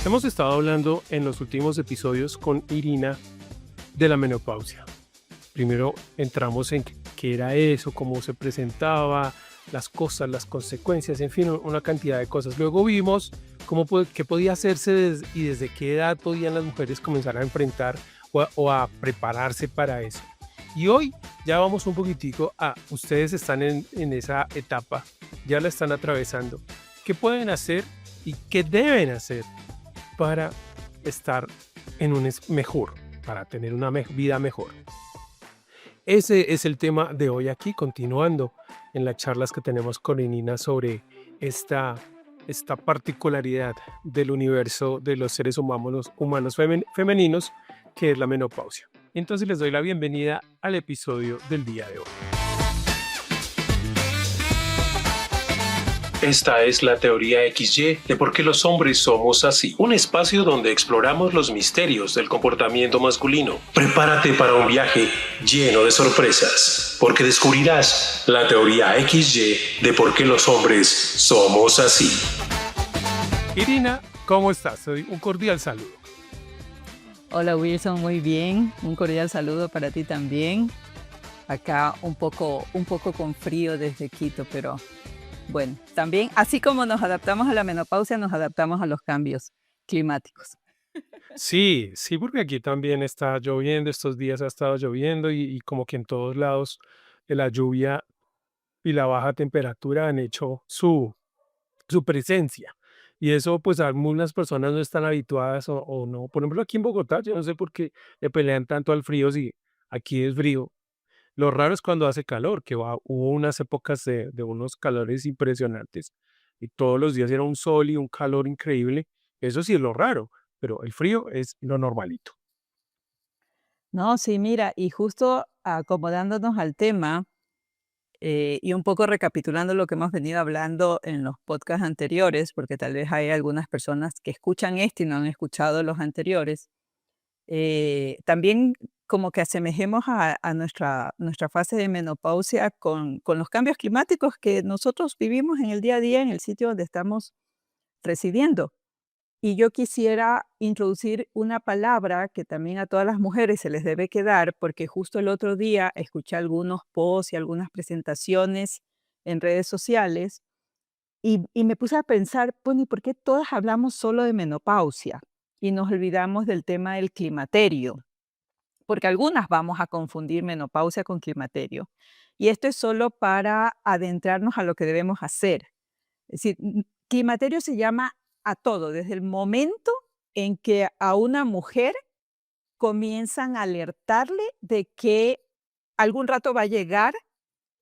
Hemos estado hablando en los últimos episodios con Irina de la menopausia. Primero entramos en qué era eso, cómo se presentaba, las cosas, las consecuencias, en fin, una cantidad de cosas. Luego vimos qué podía hacerse y desde qué edad podían las mujeres comenzar a enfrentar o a prepararse para eso. Y hoy ya vamos un poquitico ustedes están en esa etapa, ya la están atravesando. ¿Qué pueden hacer y qué deben hacer para estar en un mejor, para tener una vida mejor? Ese es el tema de hoy aquí, continuando en las charlas que tenemos con Inina sobre esta particularidad del universo de los seres humanos femeninos, que es la menopausia. Entonces les doy la bienvenida al episodio del día de hoy. Esta es la teoría XY de por qué los hombres somos así. Un espacio donde exploramos los misterios del comportamiento masculino. Prepárate para un viaje lleno de sorpresas, porque descubrirás la teoría XY de por qué los hombres somos así. Irina, ¿cómo estás? Un cordial saludo. Hola Wilson, muy bien. Un cordial saludo para ti también. Acá un poco con frío desde Quito, pero bueno, también, así como nos adaptamos a la menopausia, nos adaptamos a los cambios climáticos. Sí, porque aquí también está lloviendo, estos días ha estado lloviendo y como que en todos lados la lluvia y la baja temperatura han hecho su presencia. Y eso pues algunas personas no están habituadas o no. Por ejemplo, aquí en Bogotá, yo no sé por qué le pelean tanto al frío si aquí es frío. Lo raro es cuando hace calor, hubo unas épocas de unos calores impresionantes y todos los días era un sol y un calor increíble. Eso sí es lo raro, pero el frío es lo normalito. No, sí, mira, y justo acomodándonos al tema y un poco recapitulando lo que hemos venido hablando en los podcasts anteriores, porque tal vez hay algunas personas que escuchan este y no han escuchado los anteriores. También como que asemejemos a nuestra fase de menopausia con los cambios climáticos que nosotros vivimos en el día a día en el sitio donde estamos residiendo. Y yo quisiera introducir una palabra que también a todas las mujeres se les debe quedar, porque justo el otro día escuché algunos posts y algunas presentaciones en redes sociales y me puse a pensar, bueno, ¿y por qué todas hablamos solo de menopausia y nos olvidamos del tema del climaterio? Porque algunas vamos a confundir menopausia con climaterio. Y esto es solo para adentrarnos a lo que debemos hacer. Es decir, climaterio se llama a todo, desde el momento en que a una mujer comienzan a alertarle de que algún rato va a llegar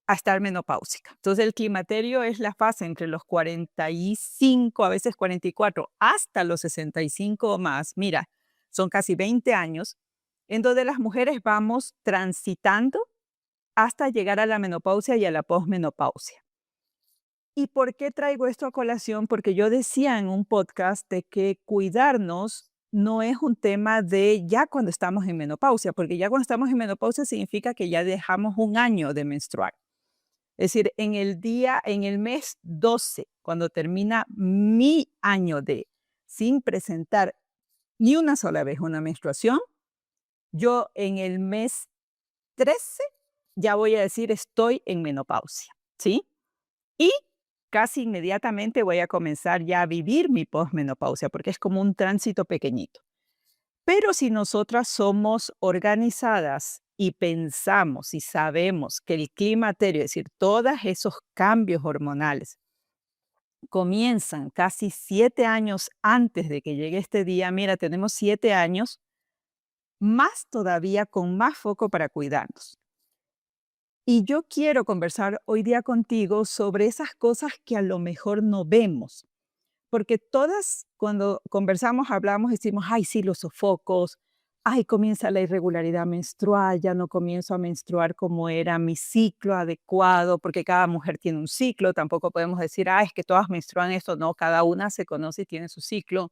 a estar menopáusica. Entonces, el climaterio es la fase entre los 45, a veces 44, hasta los 65 o más. Mira, son casi 20 años en donde las mujeres vamos transitando hasta llegar a la menopausia y a la posmenopausia. ¿Y por qué traigo esto a colación? Porque yo decía en un podcast de que cuidarnos no es un tema de ya cuando estamos en menopausia, porque ya cuando estamos en menopausia significa que ya dejamos un año de menstruar. Es decir, en el mes 12, cuando termina mi año de sin presentar ni una sola vez una menstruación, yo en el mes 13 ya voy a decir estoy en menopausia, ¿sí? Y casi inmediatamente voy a comenzar ya a vivir mi posmenopausia, porque es como un tránsito pequeñito. Pero si nosotras somos organizadas y pensamos y sabemos que el climaterio, es decir, todos esos cambios hormonales, comienzan casi 7 años antes de que llegue este día, mira, tenemos 7 años, más todavía con más foco para cuidarnos. Y yo quiero conversar hoy día contigo sobre esas cosas que a lo mejor no vemos, porque todas cuando conversamos, hablamos, decimos, ay, sí, los sofocos, ay, comienza la irregularidad menstrual, ya no comienzo a menstruar como era mi ciclo adecuado, porque cada mujer tiene un ciclo, tampoco podemos decir, ah, es que todas menstruan esto, no, cada una se conoce y tiene su ciclo.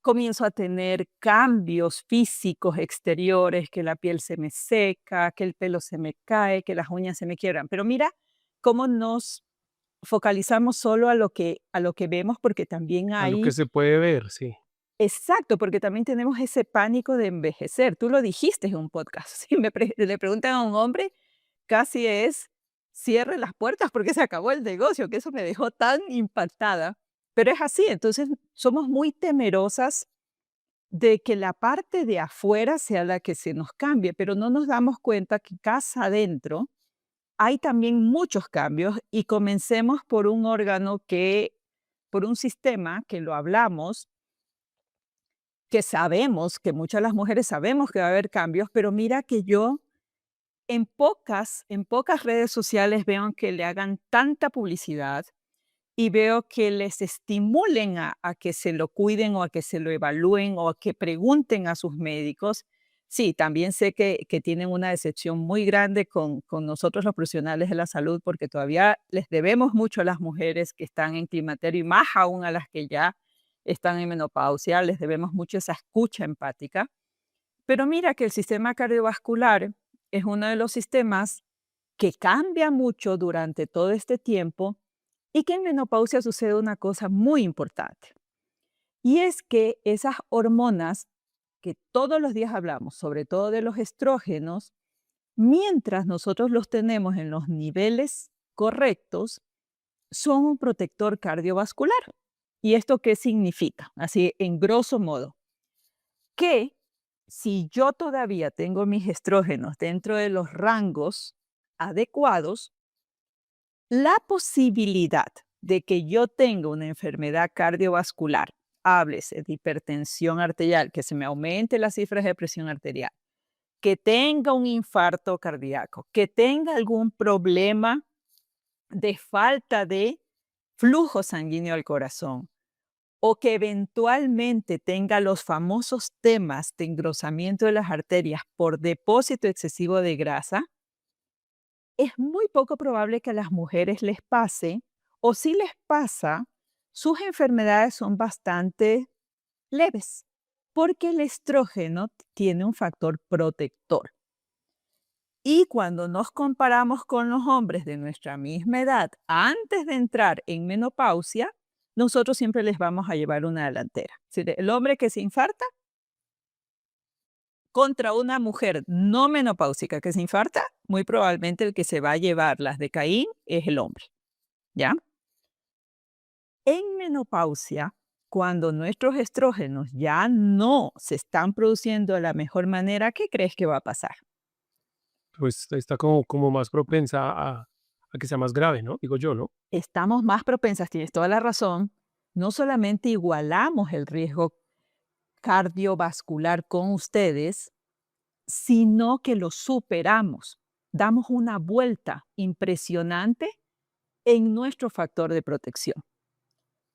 Comienzo a tener cambios físicos exteriores, que la piel se me seca, que el pelo se me cae, que las uñas se me quiebran. Pero mira cómo nos focalizamos solo a lo que vemos, porque también A lo que hay, se puede ver, sí. Exacto, porque también tenemos ese pánico de envejecer. Tú lo dijiste en un podcast. Si le preguntan a un hombre, casi es cierre las puertas porque se acabó el negocio, que eso me dejó tan impactada. Pero es así, entonces somos muy temerosas de que la parte de afuera sea la que se nos cambie, pero no nos damos cuenta que casa adentro hay también muchos cambios y comencemos por un órgano por un sistema que lo hablamos, que sabemos, que muchas de las mujeres sabemos que va a haber cambios, pero mira que yo en pocas redes sociales veo que le hagan tanta publicidad y veo que les estimulen a que se lo cuiden o a que se lo evalúen o a que pregunten a sus médicos. Sí, también sé que tienen una decepción muy grande con nosotros los profesionales de la salud porque todavía les debemos mucho a las mujeres que están en climaterio y más aún a las que ya están en menopausia, les debemos mucho esa escucha empática. Pero mira que el sistema cardiovascular es uno de los sistemas que cambia mucho durante todo este tiempo y que en menopausia sucede una cosa muy importante. Y es que esas hormonas que todos los días hablamos, sobre todo de los estrógenos, mientras nosotros los tenemos en los niveles correctos, son un protector cardiovascular. ¿Y esto qué significa? Así, en grosso modo, que si yo todavía tengo mis estrógenos dentro de los rangos adecuados, la posibilidad de que yo tenga una enfermedad cardiovascular, háblese de hipertensión arterial, que se me aumente las cifras de presión arterial, que tenga un infarto cardíaco, que tenga algún problema de falta de flujo sanguíneo al corazón, o que eventualmente tenga los famosos temas de engrosamiento de las arterias por depósito excesivo de grasa, es muy poco probable que a las mujeres les pase, o si les pasa, sus enfermedades son bastante leves, porque el estrógeno tiene un factor protector. Y cuando nos comparamos con los hombres de nuestra misma edad, antes de entrar en menopausia, nosotros siempre les vamos a llevar una delantera. Es decir, el hombre que se infarta contra una mujer no menopáusica que se infarta, muy probablemente el que se va a llevar las de Caín es el hombre, ¿ya? En menopausia, cuando nuestros estrógenos ya no se están produciendo de la mejor manera, ¿qué crees que va a pasar? Pues está como más propensa a que sea más grave, ¿no? Digo yo, ¿no? Estamos más propensas, tienes toda la razón, no solamente igualamos el riesgo cardiovascular con ustedes, sino que lo superamos. Damos una vuelta impresionante en nuestro factor de protección.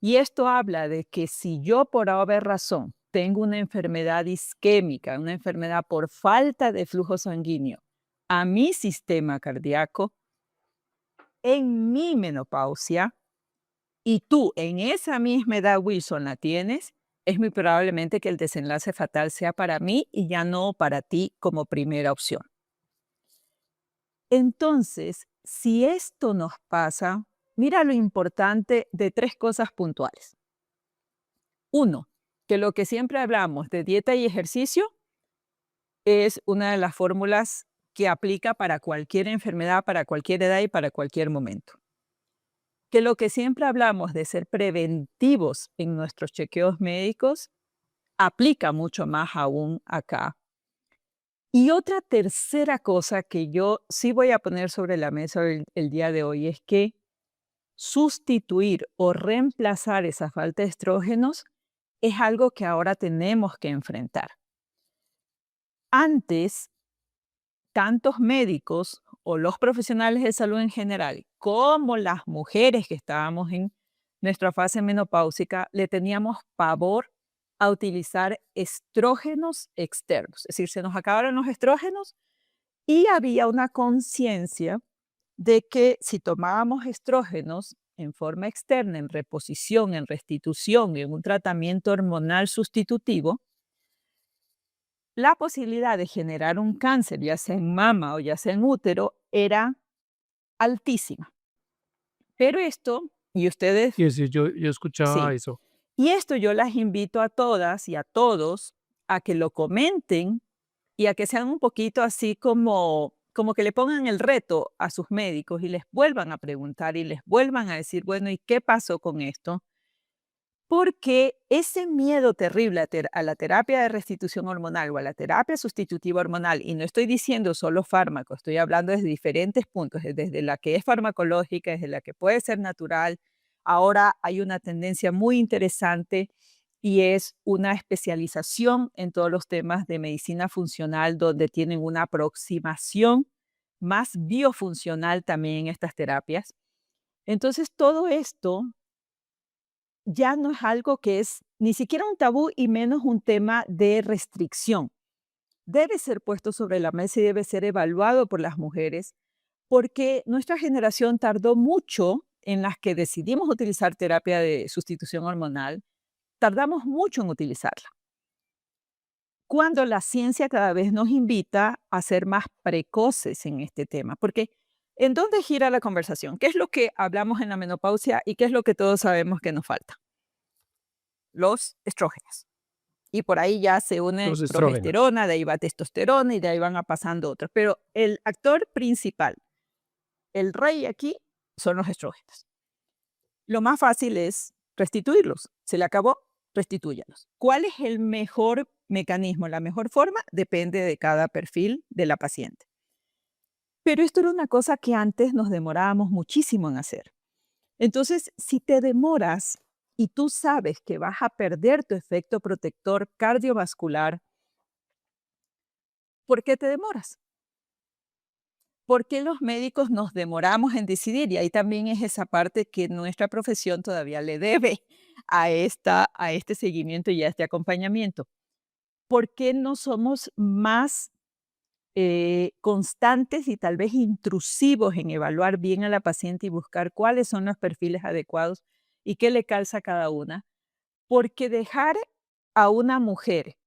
Y esto habla de que si yo por haber razón tengo una enfermedad isquémica, una enfermedad por falta de flujo sanguíneo a mi sistema cardíaco, en mi menopausia, y tú en esa misma edad, Wilson, la tienes, es muy probablemente que el desenlace fatal sea para mí y ya no para ti como primera opción. Entonces, si esto nos pasa, mira lo importante de tres cosas puntuales. Uno, que lo que siempre hablamos de dieta y ejercicio es una de las fórmulas que aplica para cualquier enfermedad, para cualquier edad y para cualquier momento. Que lo que siempre hablamos de ser preventivos en nuestros chequeos médicos aplica mucho más aún acá. Y otra tercera cosa que yo sí voy a poner sobre la mesa el día de hoy es que sustituir o reemplazar esa falta de estrógenos es algo que ahora tenemos que enfrentar. Antes, tantos médicos o los profesionales de salud en general, como las mujeres que estábamos en nuestra fase menopáusica, le teníamos pavor a utilizar estrógenos externos. Es decir, se nos acabaron los estrógenos y había una conciencia de que si tomábamos estrógenos en forma externa, en reposición, en restitución, en un tratamiento hormonal sustitutivo, la posibilidad de generar un cáncer, ya sea en mama o ya sea en útero, era altísima. Pero esto, y ustedes, Y es decir, yo escuchaba sí, eso. Y esto yo las invito a todas y a todos a que lo comenten y a que sean un poquito así como que le pongan el reto a sus médicos y les vuelvan a preguntar y les vuelvan a decir, bueno, ¿y qué pasó con esto? Porque ese miedo terrible a la terapia de restitución hormonal o a la terapia sustitutiva hormonal, y no estoy diciendo solo fármaco, estoy hablando desde diferentes puntos, desde la que es farmacológica, desde la que puede ser natural. Ahora hay una tendencia muy interesante y es una especialización en todos los temas de medicina funcional, donde tienen una aproximación más biofuncional también en estas terapias. Entonces, todo esto ya no es algo que es ni siquiera un tabú y menos un tema de restricción. Debe ser puesto sobre la mesa y debe ser evaluado por las mujeres, porque nuestra generación tardó mucho en las que decidimos utilizar terapia de sustitución hormonal, tardamos mucho en utilizarla. Cuando la ciencia cada vez nos invita a ser más precoces en este tema, porque ¿en dónde gira la conversación? ¿Qué es lo que hablamos en la menopausia y qué es lo que todos sabemos que nos falta? Los estrógenos. Y por ahí ya se une Los estrógenos. progesterona, de ahí va testosterona y de ahí van pasando otros. Pero el actor principal, el rey aquí, son los estrógenos. Lo más fácil es restituirlos. Se le acabó, restitúyalos. ¿Cuál es el mejor mecanismo, la mejor forma? Depende de cada perfil de la paciente. Pero esto era una cosa que antes nos demorábamos muchísimo en hacer. Entonces, si te demoras y tú sabes que vas a perder tu efecto protector cardiovascular, ¿por qué te demoras? ¿Por qué los médicos nos demoramos en decidir? Y ahí también es esa parte que nuestra profesión todavía le debe a este seguimiento y a este acompañamiento. ¿Por qué no somos más constantes y tal vez intrusivos en evaluar bien a la paciente y buscar cuáles son los perfiles adecuados y qué le calza a cada una? Porque dejar a una mujer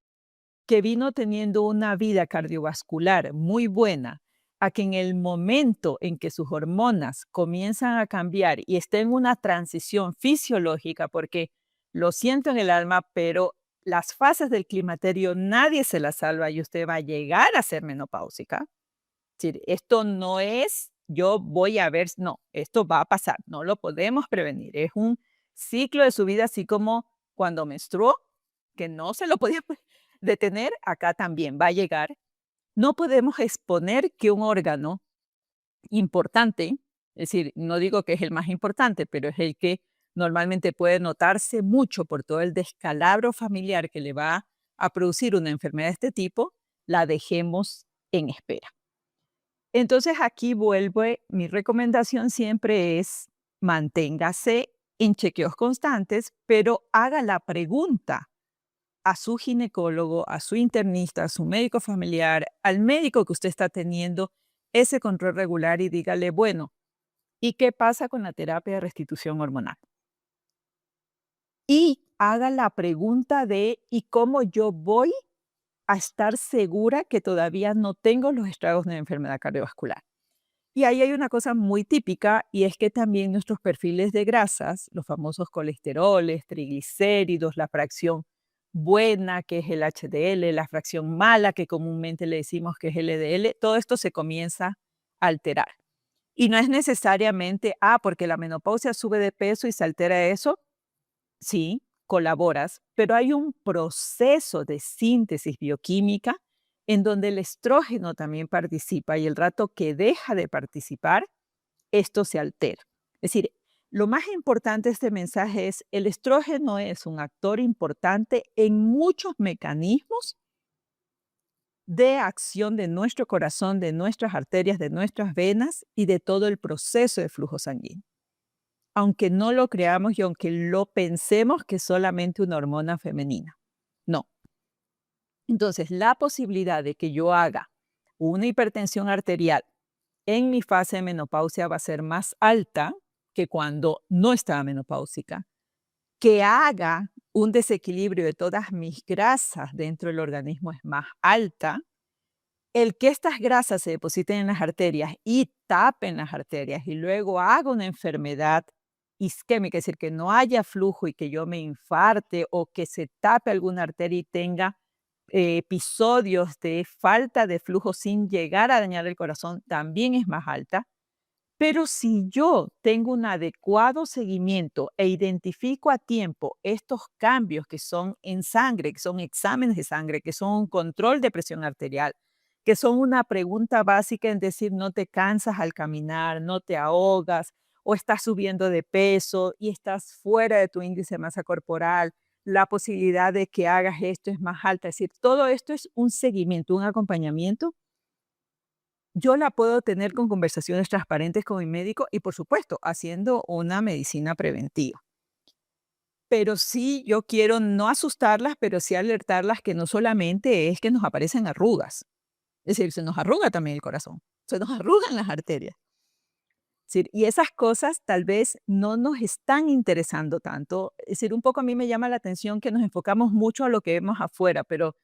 que vino teniendo una vida cardiovascular muy buena, a que en el momento en que sus hormonas comienzan a cambiar y está en una transición fisiológica, porque lo siento en el alma, pero las fases del climaterio nadie se las salva y usted va a llegar a ser menopáusica. Es decir, esto no es yo voy a ver, no, esto va a pasar, no lo podemos prevenir. Es un ciclo de su vida, así como cuando menstruó, que no se lo podía detener, acá también va a llegar. No podemos exponer que un órgano importante, es decir, no digo que es el más importante, pero es el que normalmente puede notarse mucho por todo el descalabro familiar que le va a producir una enfermedad de este tipo, la dejemos en espera. Entonces aquí vuelve, mi recomendación siempre es manténgase en chequeos constantes, pero haga la pregunta a su ginecólogo, a su internista, a su médico familiar, al médico que usted está teniendo ese control regular y dígale, bueno, ¿y qué pasa con la terapia de restitución hormonal? Y haga la pregunta de, ¿y cómo yo voy a estar segura que todavía no tengo los estragos de la enfermedad cardiovascular? Y ahí hay una cosa muy típica y es que también nuestros perfiles de grasas, los famosos colesteroles, triglicéridos, la fracción buena que es el HDL, la fracción mala que comúnmente le decimos que es el LDL, todo esto se comienza a alterar. Y no es necesariamente, porque la menopausia sube de peso y se altera eso. Sí, colaboras, pero hay un proceso de síntesis bioquímica en donde el estrógeno también participa y el rato que deja de participar, esto se altera. Es decir, lo más importante de este mensaje es el estrógeno es un actor importante en muchos mecanismos de acción de nuestro corazón, de nuestras arterias, de nuestras venas y de todo el proceso de flujo sanguíneo. Aunque no lo creamos y aunque lo pensemos que es solamente una hormona femenina. No. Entonces, la posibilidad de que yo haga una hipertensión arterial en mi fase de menopausia va a ser más alta que cuando no estaba menopáusica. Que haga un desequilibrio de todas mis grasas dentro del organismo es más alta. El que estas grasas se depositen en las arterias y tapen las arterias y luego haga una enfermedad isquémica, es decir, que no haya flujo y que yo me infarte o que se tape alguna arteria y tenga episodios de falta de flujo sin llegar a dañar el corazón, también es más alta. Pero si yo tengo un adecuado seguimiento e identifico a tiempo estos cambios que son en sangre, que son exámenes de sangre, que son un control de presión arterial, que son una pregunta básica en decir no te cansas al caminar, no te ahogas o estás subiendo de peso y estás fuera de tu índice de masa corporal, la posibilidad de que hagas esto es más alta. Es decir, todo esto es un seguimiento, un acompañamiento. Yo la puedo tener con conversaciones transparentes con mi médico y, por supuesto, haciendo una medicina preventiva. Pero sí, yo quiero no asustarlas, pero sí alertarlas que no solamente es que nos aparecen arrugas. Es decir, se nos arruga también el corazón, se nos arrugan las arterias. Es decir, y esas cosas tal vez no nos están interesando tanto. Es decir, un poco a mí me llama la atención que nos enfocamos mucho a lo que vemos afuera, pero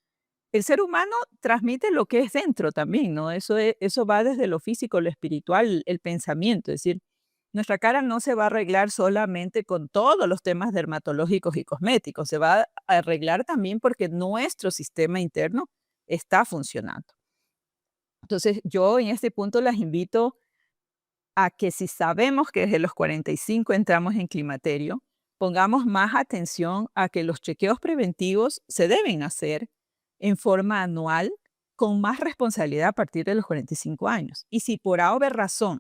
el ser humano transmite lo que es dentro también, ¿no? Eso va desde lo físico, lo espiritual, el pensamiento. Es decir, nuestra cara no se va a arreglar solamente con todos los temas dermatológicos y cosméticos, se va a arreglar también porque nuestro sistema interno está funcionando. Entonces, yo en este punto las invito a que si sabemos que desde los 45 entramos en climaterio, pongamos más atención a que los chequeos preventivos se deben hacer en forma anual con más responsabilidad a partir de los 45 años. Y si por haber razón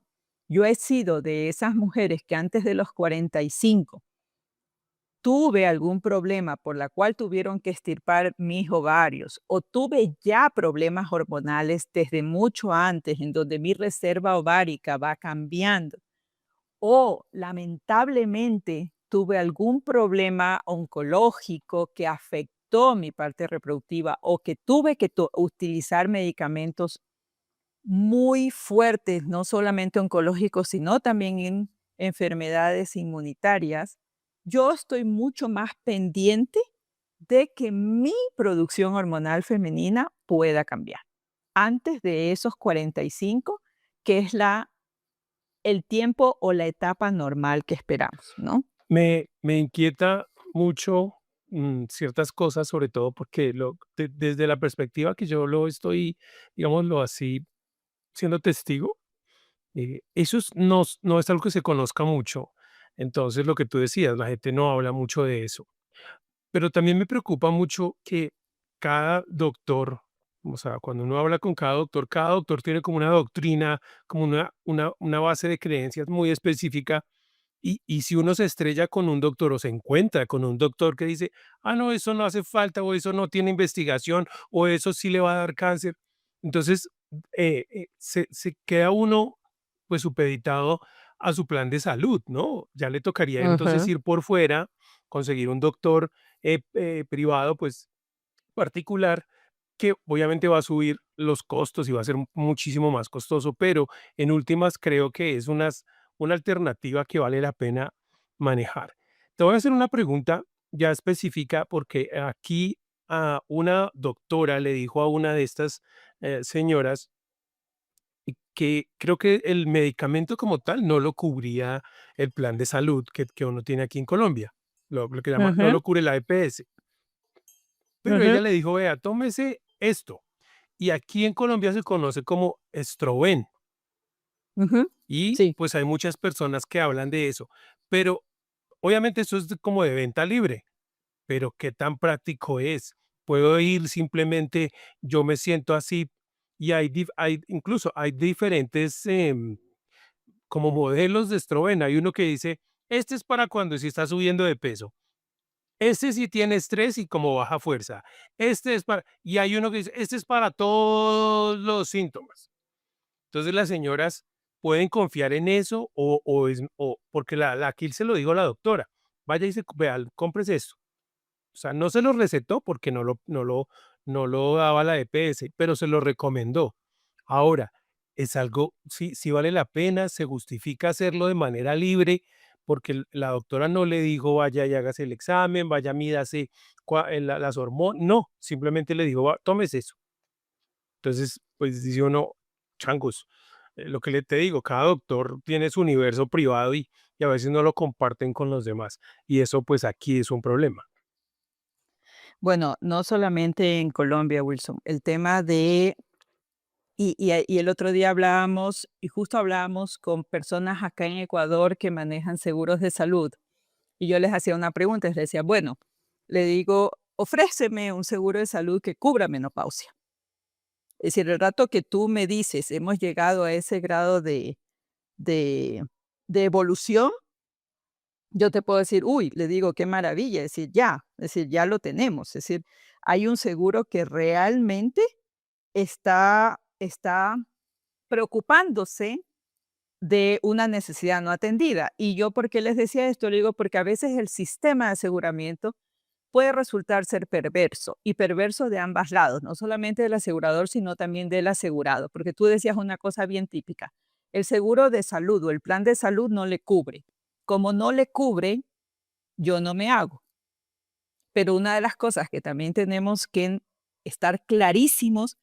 yo he sido de esas mujeres que antes de los 45 tuve algún problema por la cual tuvieron que extirpar mis ovarios o tuve ya problemas hormonales desde mucho antes en donde mi reserva ovárica va cambiando o lamentablemente tuve algún problema oncológico que afectó mi parte reproductiva o que tuve que utilizar medicamentos muy fuertes, no solamente oncológicos, sino también en enfermedades inmunitarias, yo estoy mucho más pendiente de que mi producción hormonal femenina pueda cambiar antes de esos 45, que es el tiempo o la etapa normal que esperamos, ¿no? Me inquieta mucho ciertas cosas, sobre todo porque desde la perspectiva que yo lo estoy, digámoslo así, siendo testigo, no es algo que se conozca mucho. Entonces, lo que tú decías, la gente no habla mucho de eso. Pero también me preocupa mucho que cada doctor, o sea, cuando uno habla con cada doctor tiene como una doctrina, como una base de creencias muy específica. Y si uno se estrella con un doctor o se encuentra con un doctor que dice, ah, no, eso no hace falta, o eso no tiene investigación, o eso sí le va a dar cáncer, entonces se queda uno pues supeditado a su plan de salud, ¿no? Ya le tocaría entonces Ujú. ir por fuera, conseguir un doctor privado, pues particular, que obviamente va a subir los costos y va a ser muchísimo más costoso, pero en últimas creo que es una alternativa que vale la pena manejar. Te voy a hacer una pregunta ya específica porque aquí una doctora le dijo a una de estas señoras que creo que el medicamento como tal no lo cubría el plan de salud que uno tiene aquí en Colombia, lo que llama, no Ujú, lo cubre la EPS, pero ujú, ella le dijo, vea, tómese esto. Y aquí en Colombia se conoce como Estroven. ujú. Y Sí. pues hay muchas personas que hablan de eso. Pero obviamente eso es como de venta libre. Pero ¿qué tan práctico es? Puedo ir simplemente, yo me siento así y incluso hay diferentes como modelos de Estroven. Hay uno que dice, este es para cuando si está subiendo de peso. Este sí tiene estrés y como baja fuerza. Este es para, y hay uno que dice, este es para todos los síntomas. Entonces las señoras pueden confiar en eso o porque aquí se lo dijo la doctora, vaya y vea, cómprese esto. O sea, no se lo recetó porque no lo daba la EPS, pero se lo recomendó. Ahora, es algo, sí, sí vale la pena, se justifica hacerlo de manera libre, porque la doctora no le dijo vaya y hágase el examen, vaya, mídase las hormonas, no, simplemente le dijo, tómese eso. Entonces, pues dice uno, changos, lo que te digo, cada doctor tiene su universo privado y a veces no lo comparten con los demás. Y eso pues aquí es un problema. Bueno, no solamente en Colombia, Wilson, el tema de y el otro día hablábamos, y justo hablábamos con personas acá en Ecuador que manejan seguros de salud, y yo les hacía una pregunta, les decía, bueno, le digo, ofréceme un seguro de salud que cubra menopausia. Es decir, el rato que tú me dices, hemos llegado a ese grado de, de evolución, yo te puedo decir, uy, le digo, qué maravilla, es decir, ya lo tenemos, es decir, hay un seguro que realmente está preocupándose de una necesidad no atendida. Y yo, ¿por qué les decía esto? Le digo, porque a veces el sistema de aseguramiento puede resultar ser perverso y perverso de ambos lados, no solamente del asegurador, sino también del asegurado, porque tú decías una cosa bien típica, el seguro de salud o el plan de salud no le cubre. Como no le cubre, yo no me hago. Pero una de las cosas que también tenemos que estar clarísimos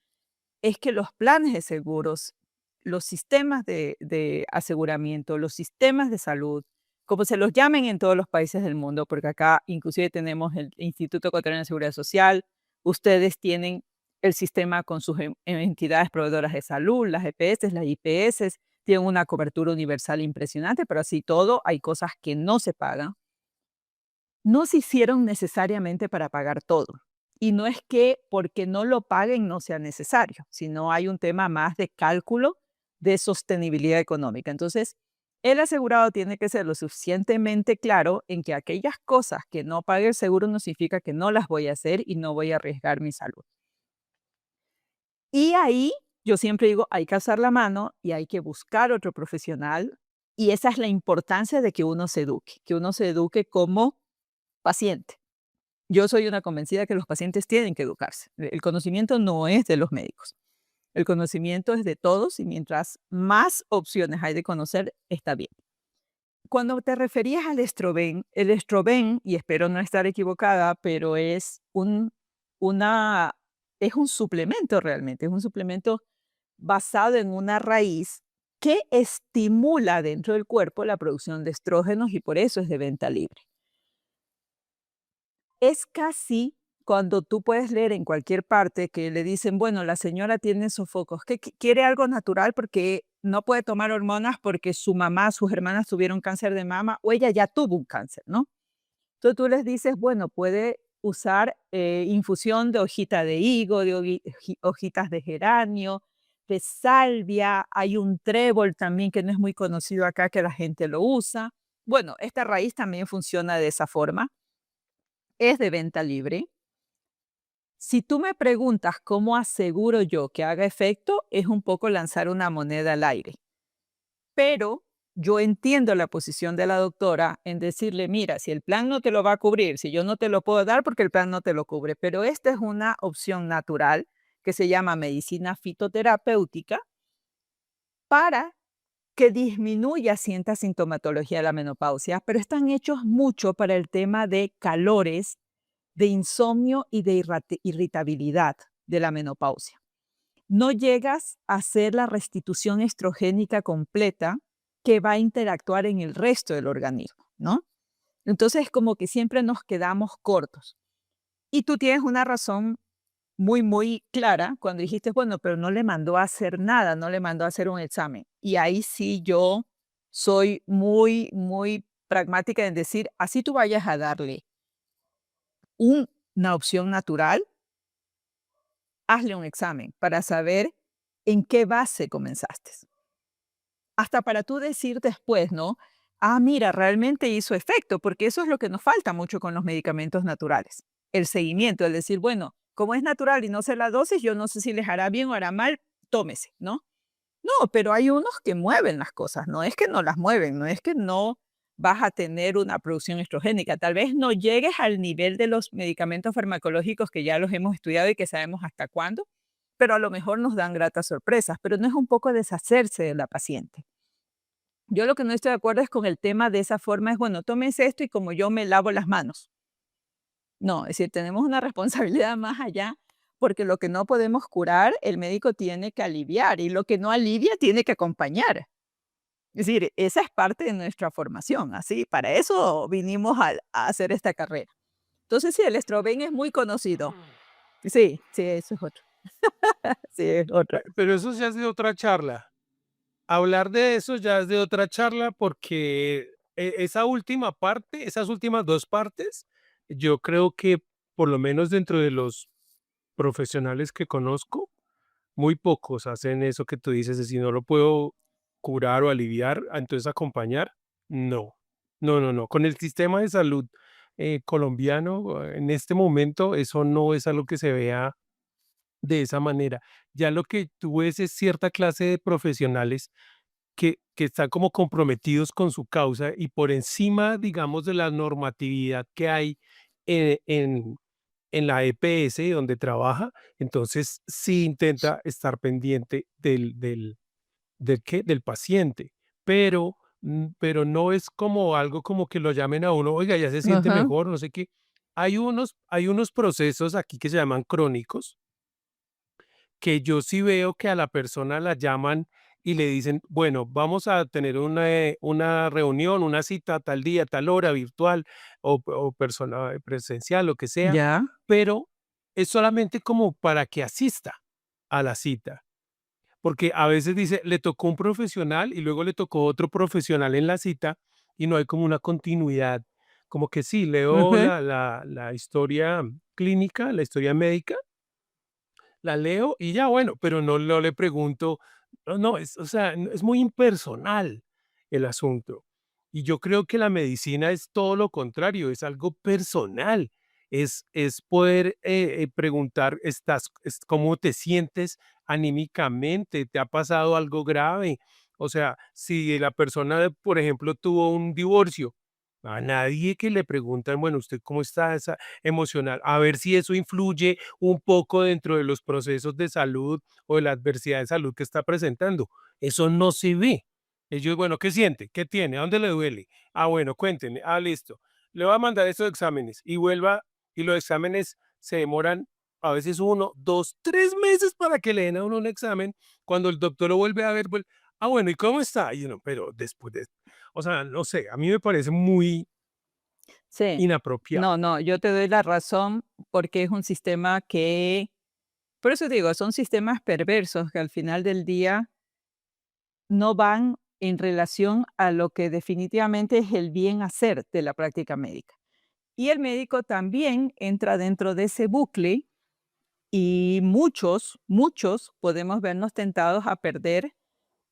es que los planes de seguros, los sistemas de aseguramiento, los sistemas de salud, como se los llamen en todos los países del mundo, porque acá inclusive tenemos el Instituto Ecuatoriano de Seguridad Social, ustedes tienen el sistema con sus entidades proveedoras de salud, las EPS, las IPS, tienen una cobertura universal impresionante, pero así todo hay cosas que no se pagan. No se hicieron necesariamente para pagar todo. Y no es que porque no lo paguen no sea necesario, sino hay un tema más de cálculo de sostenibilidad económica. Entonces, el asegurado tiene que ser lo suficientemente claro en que aquellas cosas que no pague el seguro no significa que no las voy a hacer y no voy a arriesgar mi salud. Y ahí yo siempre digo, hay que alzar la mano y hay que buscar otro profesional. Y esa es la importancia de que uno se eduque como paciente. Yo soy una convencida que los pacientes tienen que educarse. El conocimiento no es de los médicos. El conocimiento es de todos y mientras más opciones hay de conocer, está bien. Cuando te referías al estroben, el estroben, y espero no estar equivocada, pero una, es un suplemento realmente, es un suplemento basado en una raíz que estimula dentro del cuerpo la producción de estrógenos y por eso es de venta libre. Es casi cuando tú puedes leer en cualquier parte que le dicen, bueno, la señora tiene sofocos, que quiere algo natural porque no puede tomar hormonas porque su mamá, sus hermanas tuvieron cáncer de mama o ella ya tuvo un cáncer, ¿no? Entonces tú les dices, bueno, puede usar infusión de hojita de higo, de hojitas de geranio, de salvia, hay un trébol también que no es muy conocido acá que la gente lo usa. Bueno, esta raíz también funciona de esa forma, es de venta libre. Si tú me preguntas cómo aseguro yo que haga efecto, es un poco lanzar una moneda al aire. Pero yo entiendo la posición de la doctora en decirle, mira, si el plan no te lo va a cubrir, si yo no te lo puedo dar porque el plan no te lo cubre, pero esta es una opción natural que se llama medicina fitoterapéutica para que disminuya cierta sintomatología de la menopausia, pero están hechos mucho para el tema de calores, de insomnio y de irritabilidad de la menopausia. No llegas a hacer la restitución estrogénica completa que va a interactuar en el resto del organismo, ¿no? Entonces, como que siempre nos quedamos cortos. Y tú tienes una razón muy, muy clara cuando dijiste, bueno, pero no le mandó a hacer nada, no le mandó a hacer un examen. Y ahí sí yo soy muy, muy pragmática en decir, así tú vayas a darle una opción natural, hazle un examen para saber en qué base comenzaste. Hasta para tú decir después, ¿no? Ah, mira, realmente hizo efecto, porque eso es lo que nos falta mucho con los medicamentos naturales. El seguimiento, el decir, bueno, como es natural y no sé la dosis, yo no sé si les hará bien o hará mal, tómese, ¿no? No, pero hay unos que mueven las cosas, no es que no las mueven, no es que no vas a tener una producción estrogénica, tal vez no llegues al nivel de los medicamentos farmacológicos que ya los hemos estudiado y que sabemos hasta cuándo, pero a lo mejor nos dan gratas sorpresas, pero no es un poco deshacerse de la paciente. Yo lo que no estoy de acuerdo es con el tema de esa forma, es bueno, tómense esto y como yo me lavo las manos. No, es decir, tenemos una responsabilidad más allá, porque lo que no podemos curar, el médico tiene que aliviar y lo que no alivia tiene que acompañar. Es decir, esa es parte de nuestra formación, así, para eso vinimos a hacer esta carrera. Entonces, sí, el estroben es muy conocido. Sí, sí, eso es otro. Sí, es otro. Pero eso ya es de otra charla. Hablar de eso ya es de otra charla porque esa última parte, esas últimas 2 partes, yo creo que por lo menos dentro de los profesionales que conozco, muy pocos hacen eso que tú dices, de si no lo puedo curar o aliviar, entonces acompañar, no. No, no, no. Con el sistema de salud, colombiano, en este momento, eso no es algo que se vea de esa manera. Ya lo que tú ves es cierta clase de profesionales que están como comprometidos con su causa y por encima, digamos, de la normatividad que hay en la EPS donde trabaja, entonces sí intenta estar pendiente ¿del qué? Del paciente, pero, pero no es como algo como que lo llamen a uno, oiga, ya se siente Ajá, mejor, no sé qué. Hay unos procesos aquí que se llaman crónicos, que yo sí veo que a la persona la llaman y le dicen, bueno, vamos a tener una reunión, una cita tal día, tal hora, virtual o persona presencial, lo que sea, ya. pero es solamente como para que asista a la cita, porque a veces dice, le tocó un profesional y luego le tocó otro profesional en la cita y no hay como una continuidad, como que sí, leo Ujú. la historia clínica, la historia médica, la leo y ya, bueno, pero no le pregunto, no, no, o sea, es muy impersonal el asunto. Y yo creo que la medicina es todo lo contrario, es algo personal, es poder preguntar, ¿cómo te sientes anímicamente? ¿Te ha pasado algo grave? O sea, si la persona, por ejemplo, tuvo un divorcio, a nadie que le preguntan, bueno, ¿usted cómo está emocional? A ver si eso influye un poco dentro de los procesos de salud o de la adversidad de salud que está presentando. Eso no se ve. Ellos, bueno, ¿qué siente? ¿Qué tiene? ¿A dónde le duele? Ah, bueno, cuéntenme. Ah, listo. Le voy a mandar estos exámenes y vuelva, y los exámenes se demoran a veces 1, 2, 3 meses para que le den a uno un examen. Cuando el doctor lo vuelve a ver, ah, bueno, ¿y cómo está? Y uno, pero después de, o sea, no sé, a mí me parece muy Sí. inapropiado. No, no, yo te doy la razón porque es un sistema que, por eso digo, son sistemas perversos que al final del día no van en relación a lo que definitivamente es el bien hacer de la práctica médica. Y el médico también entra dentro de ese bucle y muchos podemos vernos tentados a perder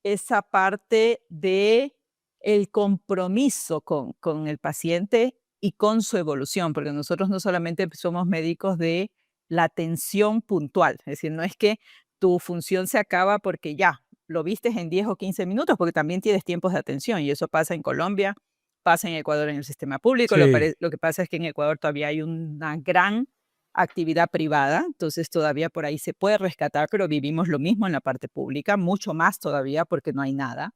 esa parte de el compromiso con el paciente y con su evolución, porque nosotros no solamente somos médicos de la atención puntual, es decir, no es que tu función se acaba porque ya lo vistes en 10 o 15 minutos, porque también tienes tiempos de atención y eso pasa en Colombia, pasa en Ecuador en el sistema público, Sí, lo que pasa es que en Ecuador todavía hay una gran actividad privada, entonces todavía por ahí se puede rescatar, pero vivimos lo mismo en la parte pública, mucho más todavía porque no hay nada.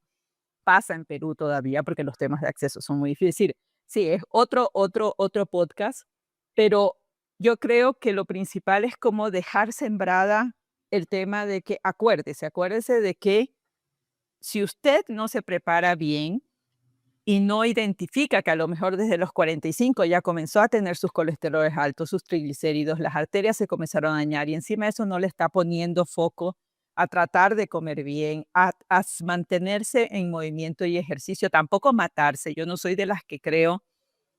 Pasa en Perú todavía porque los temas de acceso son muy difíciles. Sí, es otro podcast, pero yo creo que lo principal es como dejar sembrada el tema de que acuérdese de que si usted no se prepara bien, y no identifica que a lo mejor desde los 45 ya comenzó a tener sus colesteroles altos, sus triglicéridos, las arterias se comenzaron a dañar y encima de eso no le está poniendo foco a tratar de comer bien, mantenerse en movimiento y ejercicio, tampoco matarse. Yo no soy de las que creo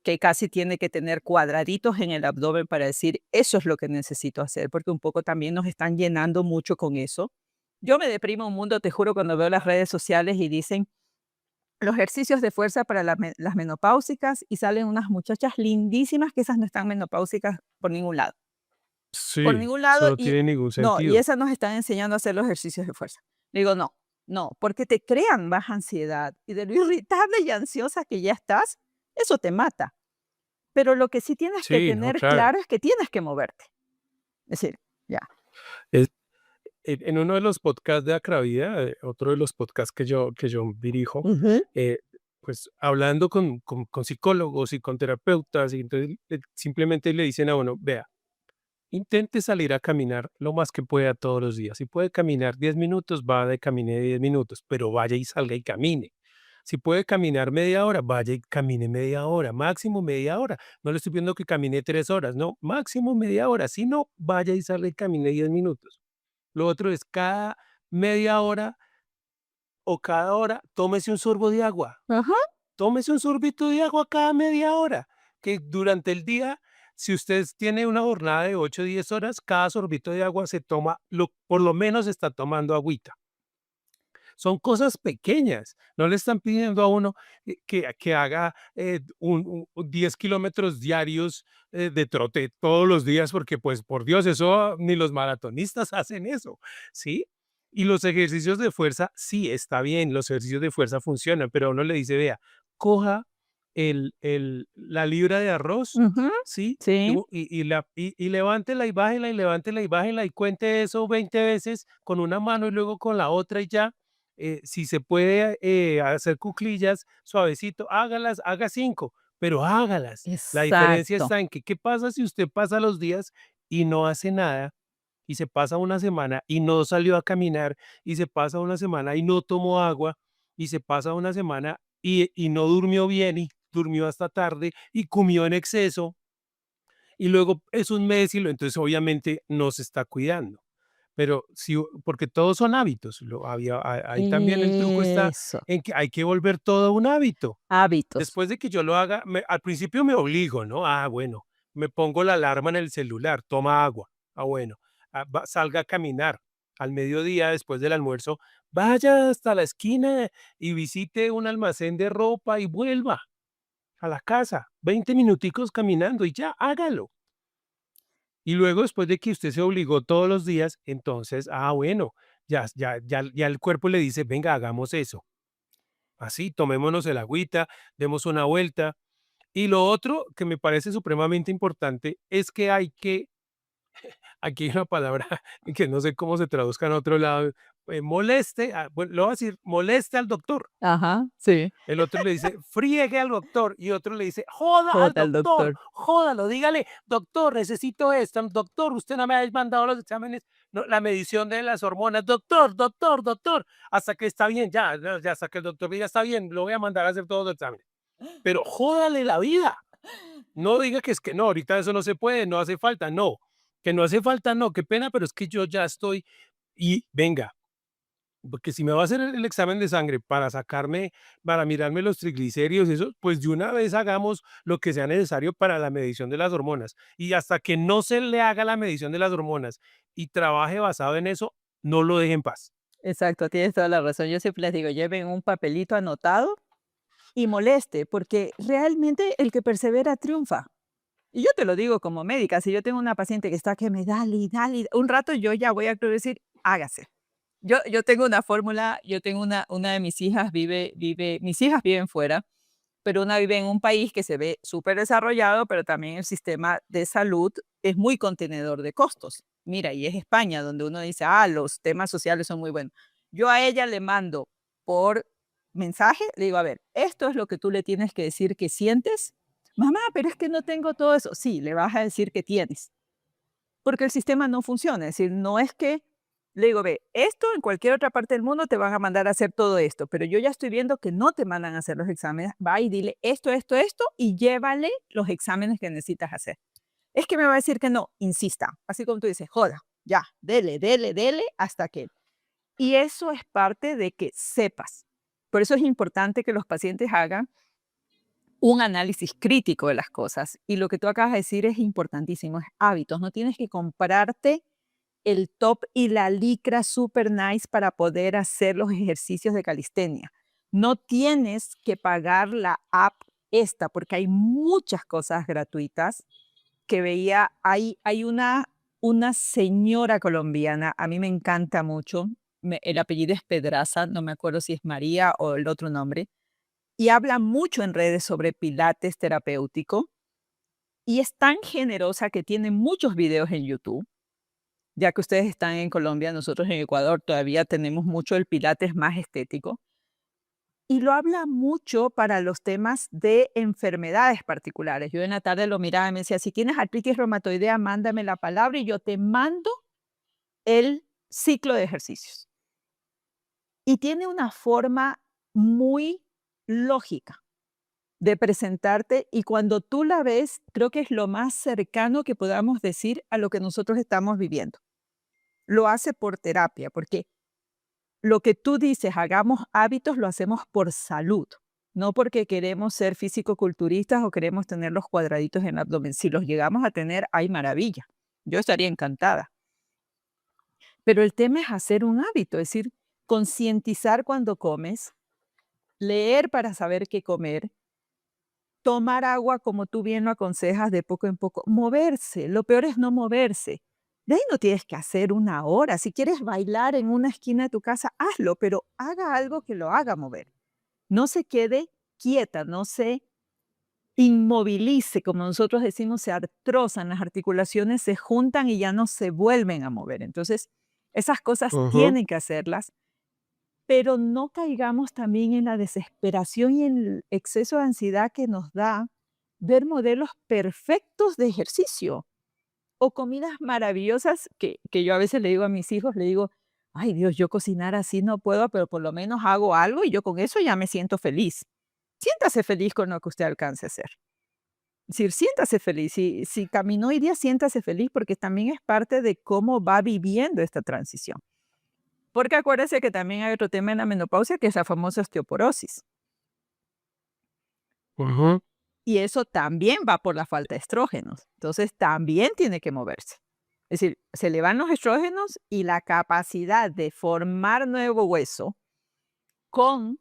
que casi tiene que tener cuadraditos en el abdomen para decir, eso es lo que necesito hacer, porque un poco también nos están llenando mucho con eso. Yo me deprimo un mundo, te juro, cuando veo las redes sociales y dicen, los ejercicios de fuerza para las menopáusicas y salen unas muchachas lindísimas que esas no están menopáusicas por ningún lado. Por sí, ningún eso lado no y tiene ningún no, y sentido. esas nos están enseñando a hacer los ejercicios de fuerza. Digo, no, no, porque te crean más ansiedad y de lo irritable y ansiosa que ya estás, eso te mata. Pero lo que sí tienes que Sí, no, tener claro. claro es que tienes que moverte. Es decir, ya. Es en uno de los podcasts de Acravida, otro de los podcasts que yo dirijo, Ujú. eh, pues, hablando con psicólogos y con terapeutas, y entonces, simplemente le dicen a uno: "Vea, intente salir a caminar lo más que pueda todos los días. Si puede caminar 10 minutos, va de camine 10 minutos, pero vaya y salga y camine". Si puede caminar media hora, vaya y camine media hora, máximo media hora. No le estoy pidiendo que camine 3 horas, no, máximo media hora. Si no, vaya y sale y camine 10 minutos. Lo otro es cada media hora o cada hora, tómese un sorbo de agua. Ajá. Tómese un sorbito de agua cada media hora, que durante el día, si usted tiene una jornada de 8 o 10 horas, cada sorbito de agua se toma, por lo menos está tomando agüita. Son cosas pequeñas, no le están pidiendo a uno que haga 10 kilómetros diarios de trote todos los días, porque pues por Dios, eso ni los maratonistas hacen eso, ¿sí? Y los ejercicios de fuerza, sí, está bien, los ejercicios de fuerza funcionan, pero a uno le dice, vea, coja la libra de arroz, Ujú. ¿sí? Sí, Y levántela y bájela y levántela y bájela y cuente eso 20 veces con una mano y luego con la otra y ya. Si se puede hacer cuclillas suavecito, hágalas, haga 5, pero hágalas. La diferencia exacto. está en que, ¿qué pasa si usted pasa los días y no hace nada? Y se pasa una semana y no salió a caminar, y se pasa una semana y no tomó agua, y se pasa una semana y no durmió bien y durmió hasta tarde y comió en exceso, y luego es un mes y entonces obviamente no se está cuidando. Pero sí, porque todos son hábitos. Ahí también el truco está Eso, en que hay que volver todo un hábito. hábitos. Después de que yo lo haga, al principio me obligo, ¿no? Ah, bueno, me pongo la alarma en el celular, toma agua. Ah, bueno, salga a caminar. Al mediodía, después del almuerzo, vaya hasta la esquina y visite un almacén de ropa y vuelva a la casa. 20 minuticos caminando y ya, hágalo. Y luego, después de que usted se obligó todos los días, entonces, bueno, ya el cuerpo le dice: "Venga, hagamos eso". Así, tomémonos el agüita, demos una vuelta. Y lo otro que me parece supremamente importante es que aquí hay una palabra que no sé cómo se traduzca en otro lado, moleste, bueno, lo voy a decir, moleste al doctor. Ajá, sí. El otro le dice: "Friegue al doctor", y otro le dice: "Joda al Jota el doctor, doctor. jódalo, dígale: 'Doctor, necesito esto', 'Doctor, usted no me ha mandado los exámenes, no, la medición de las hormonas', 'Doctor, doctor, doctor'", hasta que está bien, ya hasta que el doctor diga: "Está bien, lo voy a mandar a hacer todos los exámenes". Pero jódale la vida. No diga que es que no, ahorita eso no se puede, no hace falta, no. Que no hace falta, no, qué pena, pero es que yo ya estoy y venga, porque si me va a hacer el examen de sangre para sacarme, para mirarme los triglicéridos y eso, pues de una vez hagamos lo que sea necesario para la medición de las hormonas. Y hasta que no se le haga la medición de las hormonas y trabaje basado en eso, no lo deje en paz. Exacto, tienes toda la razón. Yo siempre les digo, lleven un papelito anotado y moleste, porque realmente el que persevera triunfa. Y yo te lo digo como médica, si yo tengo una paciente que está que me dale y dale, un rato yo ya voy a decir, hágase. Yo tengo una fórmula, yo tengo una de mis hijas mis hijas viven fuera, pero una vive en un país que se ve súper desarrollado, pero también el sistema de salud es muy contenedor de costos. Mira, y es España, donde uno dice, los temas sociales son muy buenos. Yo a ella le mando por mensaje, le digo, a ver, esto es lo que tú le tienes que decir que sientes. Mamá, pero es que no tengo todo eso. Sí, le vas a decir que tienes, porque el sistema no funciona. Es decir, no es que le digo, ve, esto en cualquier otra parte del mundo te van a mandar a hacer todo esto, pero yo ya estoy viendo que no te mandan a hacer los exámenes. Va y dile esto, y llévale los exámenes que necesitas hacer. Es que me va a decir que no, insista. Así como tú dices, joda, ya, dele, dele, dele, hasta que. Y eso es parte de que sepas. Por eso es importante que los pacientes hagan un análisis crítico de las cosas. Y lo que tú acabas de decir es importantísimo, es hábitos. No tienes que comprarte el top y la licra super nice para poder hacer los ejercicios de calistenia. No tienes que pagar la app esta, porque hay muchas cosas gratuitas que veía. Hay una señora colombiana, a mí me encanta mucho, el apellido es Pedraza, no me acuerdo si es María o el otro nombre, y habla mucho en redes sobre pilates terapéutico, y es tan generosa que tiene muchos videos en YouTube. Ya que ustedes están en Colombia, nosotros en Ecuador todavía tenemos mucho el pilates más estético, y lo habla mucho para los temas de enfermedades particulares. Yo en la tarde lo miraba y me decía, si tienes artritis reumatoidea, mándame la palabra y yo te mando el ciclo de ejercicios. Y tiene una forma muy lógica de presentarte y cuando tú la ves, creo que es lo más cercano que podamos decir a lo que nosotros estamos viviendo. Lo hace por terapia, porque lo que tú dices, hagamos hábitos, lo hacemos por salud, no porque queremos ser físico-culturistas o queremos tener los cuadraditos en el abdomen. Si los llegamos a tener, ¡ay, maravilla! Yo estaría encantada. Pero el tema es hacer un hábito, es decir, concientizar cuando comes, leer para saber qué comer, tomar agua como tú bien lo aconsejas de poco en poco, moverse. Lo peor es no moverse. De ahí no tienes que hacer una hora. Si quieres bailar en una esquina de tu casa, hazlo, pero haga algo que lo haga mover. No se quede quieta, no se inmovilice, como nosotros decimos, se artrosan, las articulaciones se juntan y ya no se vuelven a mover. Entonces, esas cosas Ujú, tienen que hacerlas, pero no caigamos también en la desesperación y en el exceso de ansiedad que nos da ver modelos perfectos de ejercicio o comidas maravillosas que yo a veces le digo a mis hijos, le digo, ay Dios, yo cocinar así no puedo, pero por lo menos hago algo y yo con eso ya me siento feliz. Siéntase feliz con lo que usted alcance a hacer. Es decir, siéntase feliz. Si caminó hoy día, siéntase feliz porque también es parte de cómo va viviendo esta transición. Porque acuérdese que también hay otro tema en la menopausia que es la famosa osteoporosis. ujú. Y eso también va por la falta de estrógenos. Entonces también tiene que moverse. Es decir, se le van los estrógenos y la capacidad de formar nuevo hueso con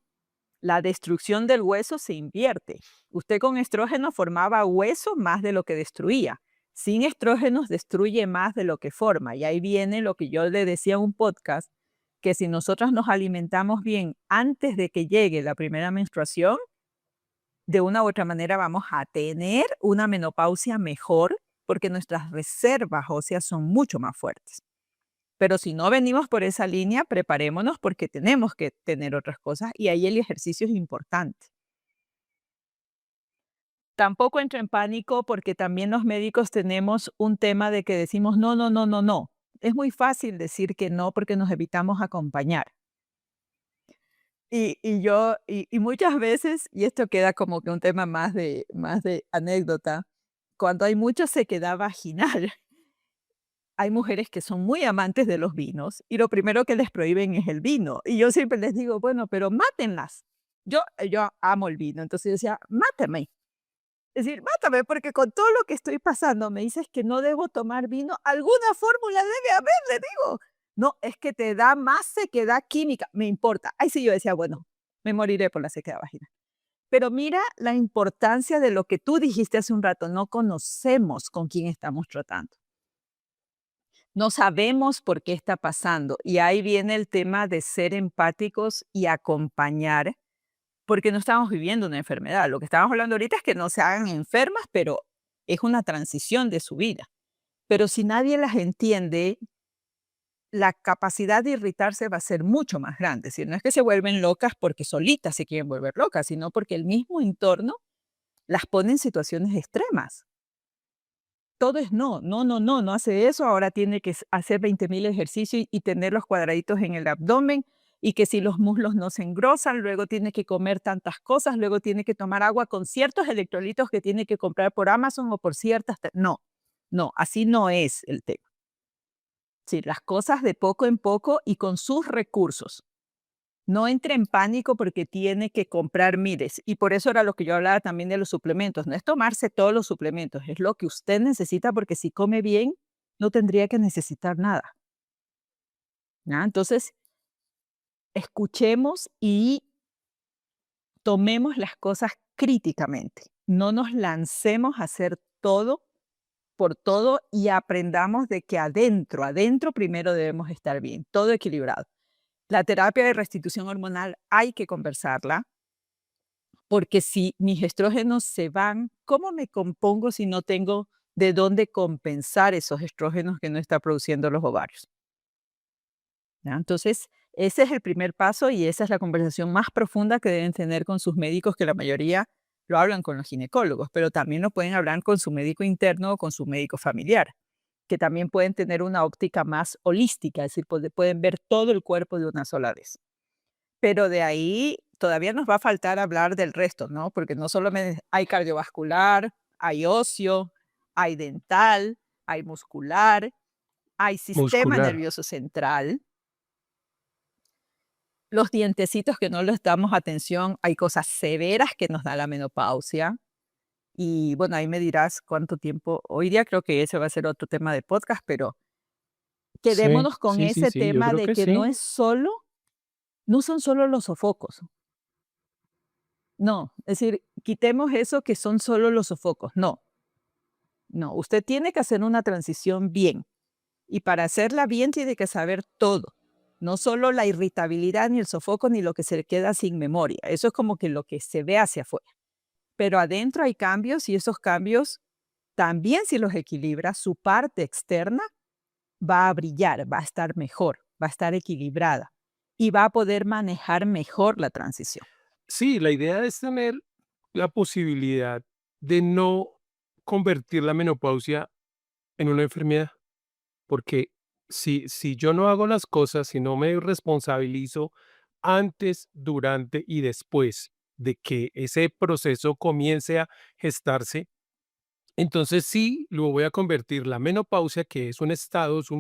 la destrucción del hueso se invierte. Usted con estrógenos formaba hueso más de lo que destruía. Sin estrógenos destruye más de lo que forma. Y ahí viene lo que yo le decía en un podcast, que si nosotras nos alimentamos bien antes de que llegue la primera menstruación, de una u otra manera vamos a tener una menopausia mejor porque nuestras reservas óseas son mucho más fuertes. Pero si no venimos por esa línea, preparémonos porque tenemos que tener otras cosas y ahí el ejercicio es importante. Tampoco entro en pánico porque también los médicos tenemos un tema de que decimos no, no, no, no, no. Es muy fácil decir que no porque nos evitamos acompañar. Y muchas veces, y esto queda como que un tema más de anécdota, cuando hay mucha sequedad vaginal, hay mujeres que son muy amantes de los vinos y lo primero que les prohíben es el vino. Y yo siempre les digo, bueno, pero mátenlas. Yo amo el vino, entonces yo decía, mátame. Es decir, mátame porque con todo lo que estoy pasando me dices que no debo tomar vino, alguna fórmula debe haber, le digo. No, es que te da más sequedad química, me importa. Ahí sí yo decía, bueno, me moriré por la sequedad vaginal. Pero mira la importancia de lo que tú dijiste hace un rato, no conocemos con quién estamos tratando. No sabemos por qué está pasando. Y ahí viene el tema de ser empáticos y acompañar, porque no estamos viviendo una enfermedad. Lo que estamos hablando ahorita es que no se hagan enfermas, pero es una transición de su vida. Pero si nadie las entiende, la capacidad de irritarse va a ser mucho más grande. Si no es que se vuelven locas porque solitas se quieren volver locas, sino porque el mismo entorno las pone en situaciones extremas. Todo es no, no, no, no, no hace eso, ahora tiene que hacer 20.000 ejercicios y tener los cuadraditos en el abdomen y que si los muslos no se engrosan, luego tiene que comer tantas cosas, luego tiene que tomar agua con ciertos electrolitos que tiene que comprar por Amazon o por ciertas... No, no, así no es el tema. Sí, las cosas de poco en poco y con sus recursos. No entre en pánico porque tiene que comprar miles. Y por eso era lo que yo hablaba también de los suplementos. No es tomarse todos los suplementos, es lo que usted necesita porque si come bien, no tendría que necesitar nada. ¿Ya? Entonces, escuchemos y tomemos las cosas críticamente. No nos lancemos a hacer todo por todo y aprendamos de que adentro, adentro primero debemos estar bien, todo equilibrado. La terapia de restitución hormonal hay que conversarla, porque si mis estrógenos se van, ¿cómo me compongo si no tengo de dónde compensar esos estrógenos que no está produciendo los ovarios? ¿Ya? Entonces, ese es el primer paso y esa es la conversación más profunda que deben tener con sus médicos, que la mayoría lo hablan con los ginecólogos, pero también lo pueden hablar con su médico interno o con su médico familiar, que también pueden tener una óptica más holística, es decir, pueden ver todo el cuerpo de una sola vez. Pero de ahí todavía nos va a faltar hablar del resto, ¿no? Porque no solo hay cardiovascular, hay óseo, hay dental, hay muscular, hay sistema muscular. nervioso central, los dientecitos que no les damos atención, hay cosas severas que nos da la menopausia. Y bueno, ahí me dirás cuánto tiempo. Hoy día creo que ese va a ser otro tema de podcast, pero Sí, quedémonos con sí, sí, ese sí, yo tema creo de que que no sí. es solo, no son solo los sofocos. No, es decir, quitemos eso que son solo los sofocos. No, no, usted tiene que hacer una transición bien. Y para hacerla bien tiene que saber todo. No solo la irritabilidad, ni el sofoco, ni lo que se le queda sin memoria. Eso es como que lo que se ve hacia afuera. Pero adentro hay cambios y esos cambios también si los equilibra, su parte externa va a brillar, va a estar mejor, va a estar equilibrada y va a poder manejar mejor la transición. Sí, la idea es tener la posibilidad de no convertir la menopausia en una enfermedad, porque si yo no hago las cosas, si no me responsabilizo antes, durante y después de que ese proceso comience a gestarse, entonces sí, lo voy a convertir la menopausia, que es un estado, es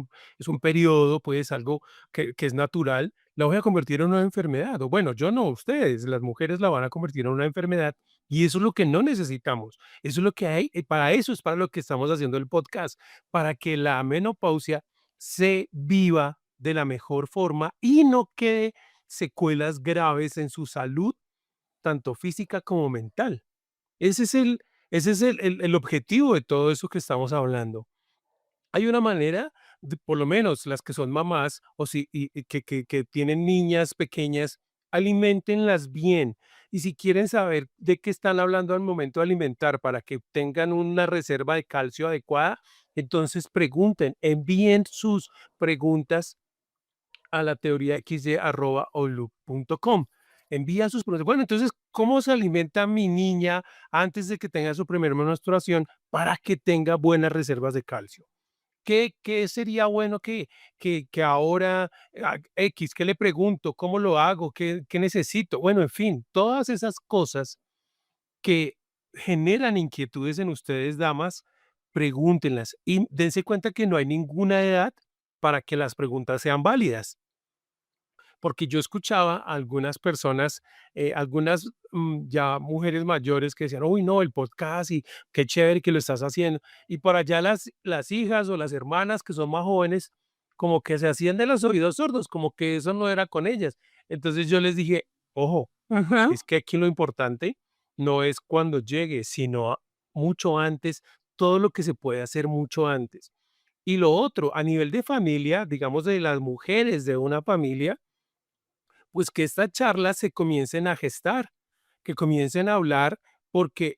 un periodo, pues algo que es natural, la voy a convertir en una enfermedad. O bueno, yo no, ustedes, las mujeres la van a convertir en una enfermedad y eso es lo que no necesitamos. Eso es lo que hay, para eso es para lo que estamos haciendo el podcast, para que la menopausia se viva de la mejor forma y no quede secuelas graves en su salud, tanto física como mental. Ese es el objetivo de todo eso que estamos hablando. Hay una manera, por lo menos las que son mamás o si, y que tienen niñas pequeñas, aliméntenlas bien. Y si quieren saber de qué están hablando al momento de alimentar para que tengan una reserva de calcio adecuada, entonces pregunten, envíen sus preguntas a la teoría xy@outlook.com. Envía sus preguntas. Bueno, entonces, ¿cómo se alimenta mi niña antes de que tenga su primera menstruación para que tenga buenas reservas de calcio? ¿Qué sería bueno que ahora X, qué le pregunto? ¿Cómo lo hago? ¿Qué necesito? Bueno, en fin, todas esas cosas que generan inquietudes en ustedes, damas, pregúntenlas y dense cuenta que no hay ninguna edad para que las preguntas sean válidas. Porque yo escuchaba a algunas personas, algunas ya mujeres mayores que decían, uy, no, el podcast y qué chévere que lo estás haciendo. Y por allá las hijas o las hermanas que son más jóvenes, como que se hacían de los oídos sordos, como que eso no era con ellas. Entonces yo les dije, ojo, Ajá. es que aquí lo importante no es cuando llegue, sino mucho antes, todo lo que se puede hacer mucho antes. Y lo otro, a nivel de familia, digamos de las mujeres de una familia, pues que estas charlas se comiencen a gestar, que comiencen a hablar, porque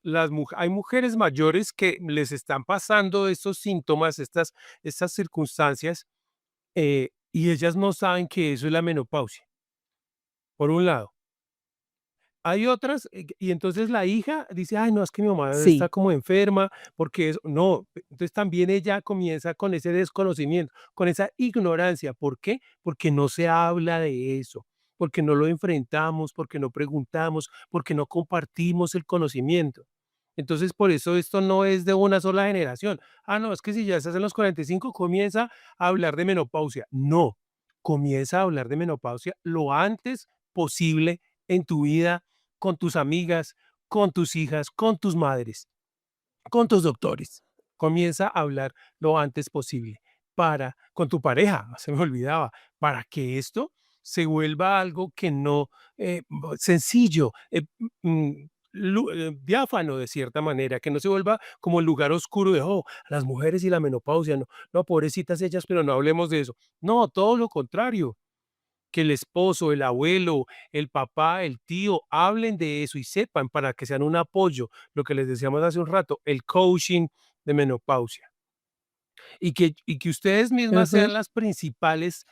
hay mujeres mayores que les están pasando estos síntomas, estas circunstancias, y ellas no saben que eso es la menopausia, por un lado. Hay otras, y entonces la hija dice: "Ay, no, es que mi mamá está Sí. como enferma, porque eso", no, entonces también ella comienza con ese desconocimiento, con esa ignorancia, ¿por qué? Porque no se habla de eso, porque no lo enfrentamos, porque no preguntamos, porque no compartimos el conocimiento. Entonces, por eso esto no es de una sola generación. Ah, no, es que si ya estás en los 45 comienza a hablar de menopausia. No, comienza a hablar de menopausia lo antes posible en tu vida, con tus amigas, con tus hijas, con tus madres, con tus doctores. Comienza a hablar lo antes posible con tu pareja, se me olvidaba, para que esto se vuelva algo que no, sencillo, diáfano de cierta manera, que no se vuelva como el lugar oscuro de, oh, las mujeres y la menopausia, no, no, pobrecitas ellas, pero no hablemos de eso. No, todo lo contrario, que el esposo, el abuelo, el papá, el tío hablen de eso y sepan para que sean un apoyo, lo que les decíamos hace un rato, el coaching de menopausia. Y que ustedes mismas Ujú. sean las principales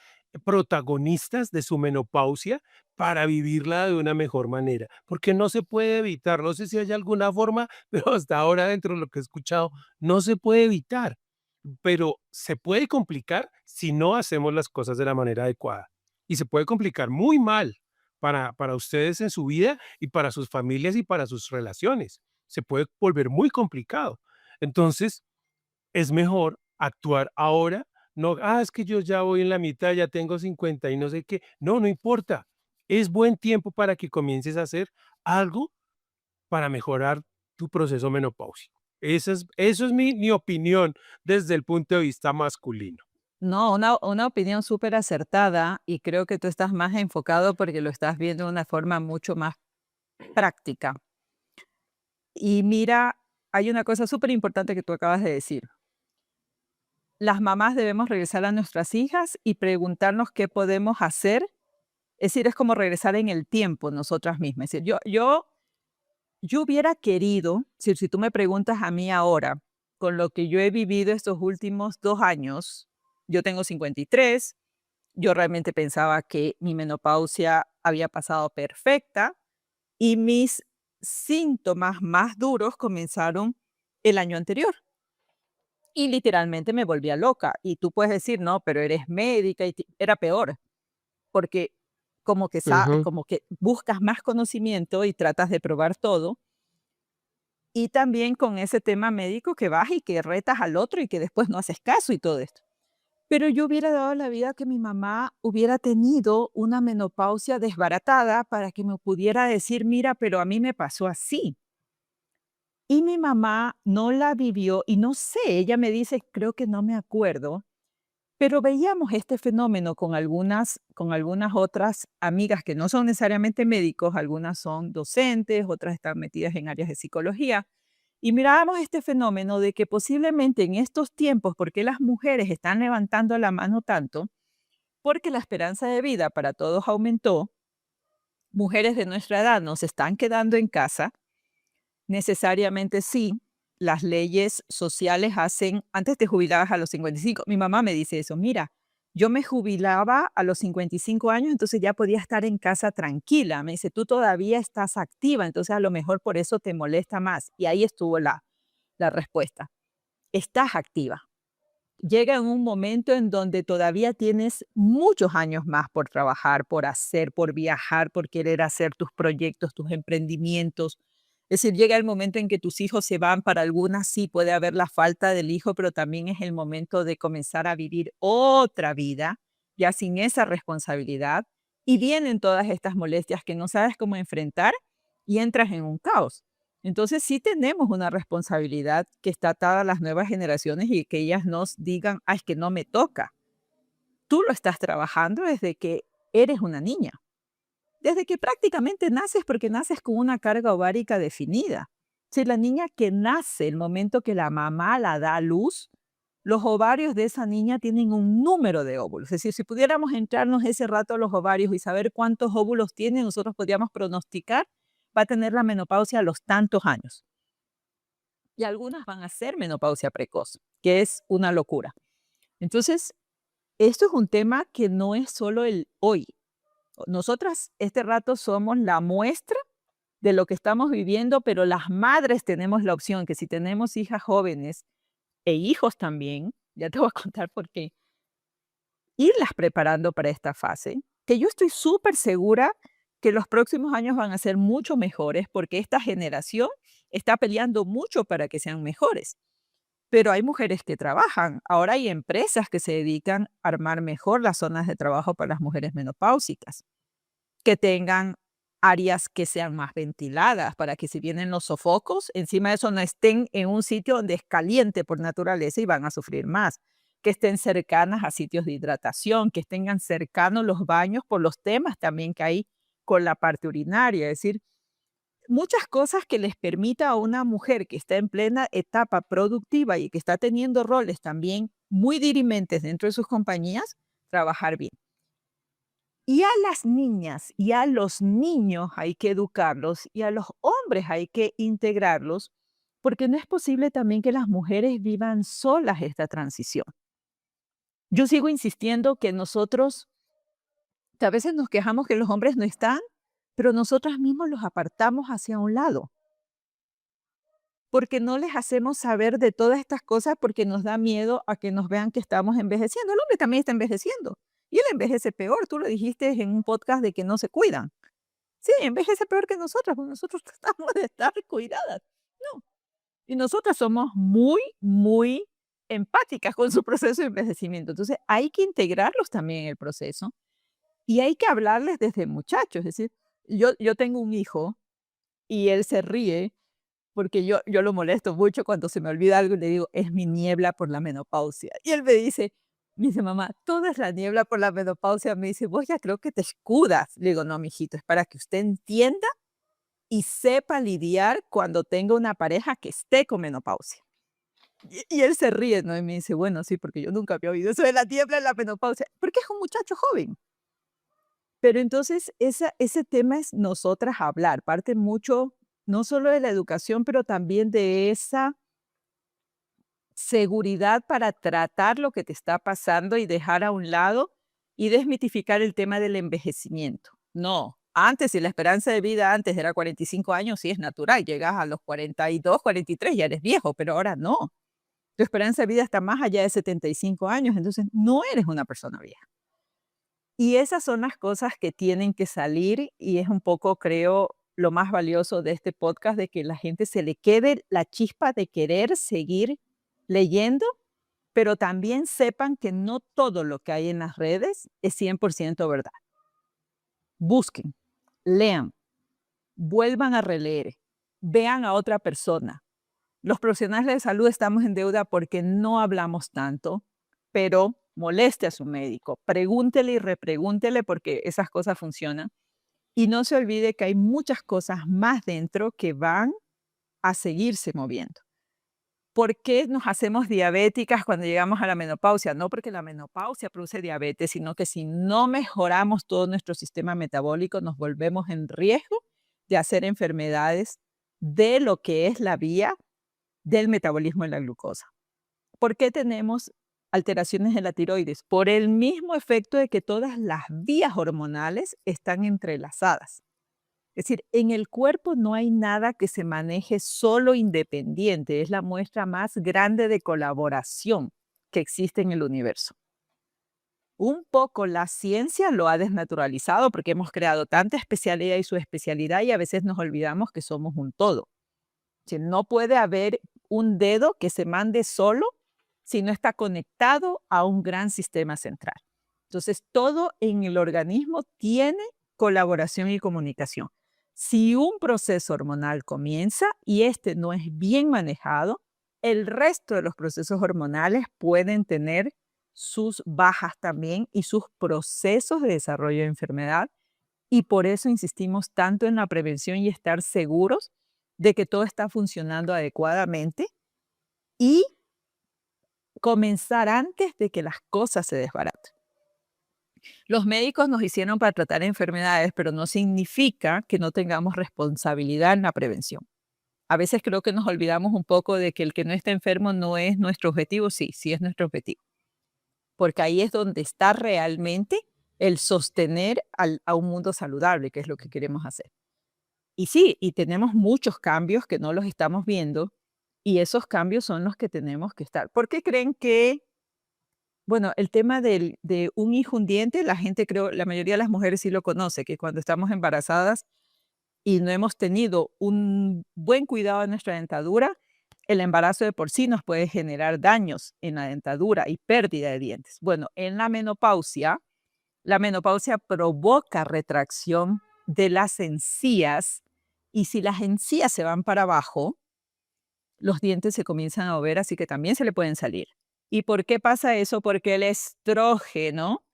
protagonistas de su menopausia para vivirla de una mejor manera, porque no se puede evitar, no sé si hay alguna forma, pero hasta ahora dentro de lo que he escuchado, no se puede evitar, pero se puede complicar si no hacemos las cosas de la manera adecuada y se puede complicar muy mal para ustedes en su vida y para sus familias y para sus relaciones. Se puede volver muy complicado. Entonces, es mejor actuar ahora, no, es que yo ya voy en la mitad, ya tengo 50 y no sé qué. No, no importa. Es buen tiempo para que comiences a hacer algo para mejorar tu proceso menopáusico. Eso es mi opinión desde el punto de vista masculino. No, una opinión súper acertada y creo que tú estás más enfocado porque lo estás viendo de una forma mucho más práctica. Y mira, hay una cosa súper importante que tú acabas de decir. Las mamás debemos regresar a nuestras hijas y preguntarnos qué podemos hacer. Es decir, es como regresar en el tiempo nosotras mismas. Es decir, yo hubiera querido, si tú me preguntas a mí ahora, con lo que yo he vivido estos últimos 2 años, yo tengo 53, yo realmente pensaba que mi menopausia había pasado perfecta y mis síntomas más duros comenzaron el año anterior. Y literalmente me volvía loca. Y tú puedes decir, no, pero eres médica y era peor, porque Ujú. como que buscas más conocimiento y tratas de probar todo. Y también con ese tema médico que vas y que retas al otro y que después no haces caso y todo esto. Pero yo hubiera dado la vida que mi mamá hubiera tenido una menopausia desbaratada para que me pudiera decir, mira, pero a mí me pasó así. Y mi mamá no la vivió y no sé, ella me dice, creo que no me acuerdo, pero veíamos este fenómeno con algunas otras amigas que no son necesariamente médicos, algunas son docentes, otras están metidas en áreas de psicología, y mirábamos este fenómeno de que posiblemente en estos tiempos, ¿por qué las mujeres están levantando la mano tanto? Porque la esperanza de vida para todos aumentó, mujeres de nuestra edad nos están quedando en casa, necesariamente sí, las leyes sociales hacen, antes te jubilabas a los 55. Mi mamá me dice eso, mira, yo me jubilaba a los 55 años, entonces ya podía estar en casa tranquila. Me dice, tú todavía estás activa, entonces a lo mejor por eso te molesta más. Y ahí estuvo la respuesta. Estás activa. Llega en un momento en donde todavía tienes muchos años más por trabajar, por hacer, por viajar, por querer hacer tus proyectos, tus emprendimientos. Es decir, llega el momento en que tus hijos se van, para algunas sí puede haber la falta del hijo, pero también es el momento de comenzar a vivir otra vida, ya sin esa responsabilidad, y vienen todas estas molestias que no sabes cómo enfrentar y entras en un caos. Entonces sí tenemos una responsabilidad que está atada a las nuevas generaciones y que ellas nos digan, es que no me toca. Tú lo estás trabajando desde que eres una niña, desde que prácticamente naces porque naces con una carga ovárica definida. Si la niña que nace, el momento que la mamá la da a luz, los ovarios de esa niña tienen un número de óvulos. Es decir, si pudiéramos entrarnos ese rato a los ovarios y saber cuántos óvulos tiene, nosotros podríamos pronosticar, va a tener la menopausia a los tantos años. Y algunas van a ser menopausia precoz, que es una locura. Entonces, esto es un tema que no es solo el hoy. Nosotras este rato somos la muestra de lo que estamos viviendo, pero las madres tenemos la opción que si tenemos hijas jóvenes e hijos también, ya te voy a contar por qué, irlas preparando para esta fase, que yo estoy súper segura que los próximos años van a ser mucho mejores porque esta generación está peleando mucho para que sean mejores. Pero hay mujeres que trabajan. Ahora hay empresas que se dedican a armar mejor las zonas de trabajo para las mujeres menopáusicas, que tengan áreas que sean más ventiladas para que si vienen los sofocos, encima de eso no estén en un sitio donde es caliente por naturaleza y van a sufrir más, que estén cercanas a sitios de hidratación, que tengan cercanos los baños por los temas también que hay con la parte urinaria, es decir, muchas cosas que les permita a una mujer que está en plena etapa productiva y que está teniendo roles también muy dirimentes dentro de sus compañías, trabajar bien. Y a las niñas y a los niños hay que educarlos y a los hombres hay que integrarlos, porque no es posible también que las mujeres vivan solas esta transición. Yo sigo insistiendo que nosotros, que a veces nos quejamos que los hombres no están, pero nosotras mismos los apartamos hacia un lado, porque no les hacemos saber de todas estas cosas porque nos da miedo a que nos vean que estamos envejeciendo. El hombre también está envejeciendo y él envejece peor. Tú lo dijiste en un podcast de que no se cuidan. Sí, envejece peor que nosotras, porque nosotros tratamos de estar cuidadas. No. Y nosotras somos muy, muy empáticas con su proceso de envejecimiento. Entonces, hay que integrarlos también en el proceso y hay que hablarles desde muchachos. Es decir, yo tengo un hijo y él se ríe porque yo lo molesto mucho cuando se me olvida algo y le digo, es mi niebla por la menopausia. Y él me dice, mamá, todo es la niebla por la menopausia. Me dice, vos ya creo que te escudas. Le digo, no, mijito, es para que usted entienda y sepa lidiar cuando tenga una pareja que esté con menopausia. Y él se ríe, ¿no? Y me dice, bueno, sí, porque yo nunca había oído eso de la niebla en la menopausia, porque es un muchacho joven. Pero entonces ese tema es nosotras hablar, parte mucho no solo de la educación, pero también de esa seguridad para tratar lo que te está pasando y dejar a un lado y desmitificar el tema del envejecimiento. No, antes, si la esperanza de vida antes era 45 años, sí es natural, llegas a los 42, 43, ya eres viejo, pero ahora no. Tu esperanza de vida está más allá de 75 años, entonces no eres una persona vieja. Y esas son las cosas que tienen que salir y es un poco, creo, lo más valioso de este podcast, de que la gente se le quede la chispa de querer seguir leyendo, pero también sepan que no todo lo que hay en las redes es 100% verdad. Busquen, lean, vuelvan a releer, vean a otra persona. Los profesionales de salud estamos en deuda porque no hablamos tanto, pero moleste a su médico, pregúntele y repregúntele porque esas cosas funcionan. Y no se olvide que hay muchas cosas más dentro que van a seguirse moviendo. ¿Por qué nos hacemos diabéticas cuando llegamos a la menopausia? No porque la menopausia produce diabetes, sino que si no mejoramos todo nuestro sistema metabólico, nos volvemos en riesgo de hacer enfermedades de lo que es la vía del metabolismo de la glucosa. ¿Por qué tenemos alteraciones de la tiroides? Por el mismo efecto de que todas las vías hormonales están entrelazadas. Es decir, en el cuerpo no hay nada que se maneje solo independiente, es la muestra más grande de colaboración que existe en el universo. Un poco la ciencia lo ha desnaturalizado porque hemos creado tanta especialidad y subespecialidad y a veces nos olvidamos que somos un todo. Si no puede haber un dedo que se mande solo si no está conectado a un gran sistema central. Entonces, todo en el organismo tiene colaboración y comunicación. Si un proceso hormonal comienza y este no es bien manejado, el resto de los procesos hormonales pueden tener sus bajas también y sus procesos de desarrollo de enfermedad. Y por eso insistimos tanto en la prevención y estar seguros de que todo está funcionando adecuadamente y comenzar antes de que las cosas se desbaraten. Los médicos nos hicieron para tratar enfermedades, pero no significa que no tengamos responsabilidad en la prevención. A veces creo que nos olvidamos un poco de que el que no está enfermo no es nuestro objetivo. Sí, sí es nuestro objetivo. Porque ahí es donde está realmente el sostener a un mundo saludable, que es lo que queremos hacer. Y sí, y tenemos muchos cambios que no los estamos viendo y esos cambios son los que tenemos que estar. ¿Por qué creen que, bueno, el tema de un hijo, un diente, la gente creo, la mayoría de las mujeres sí lo conoce, que cuando estamos embarazadas y no hemos tenido un buen cuidado de nuestra dentadura, el embarazo de por sí nos puede generar daños en la dentadura y pérdida de dientes. Bueno, en la menopausia provoca retracción de las encías y si las encías se van para abajo, los dientes se comienzan a mover, así que también se le pueden salir. ¿Y por qué pasa eso? Porque el estrógeno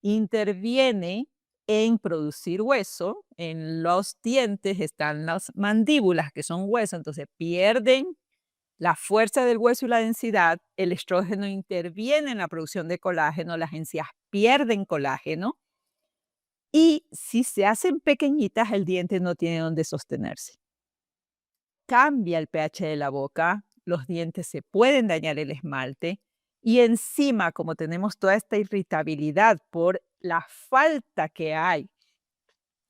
interviene en producir hueso. En los dientes están las mandíbulas, que son hueso, entonces pierden la fuerza del hueso y la densidad. El estrógeno interviene en la producción de colágeno, las encías pierden colágeno y si se hacen pequeñitas, el diente no tiene dónde sostenerse. Cambia el pH de la boca, los dientes se pueden dañar el esmalte y encima, como tenemos toda esta irritabilidad por la falta que hay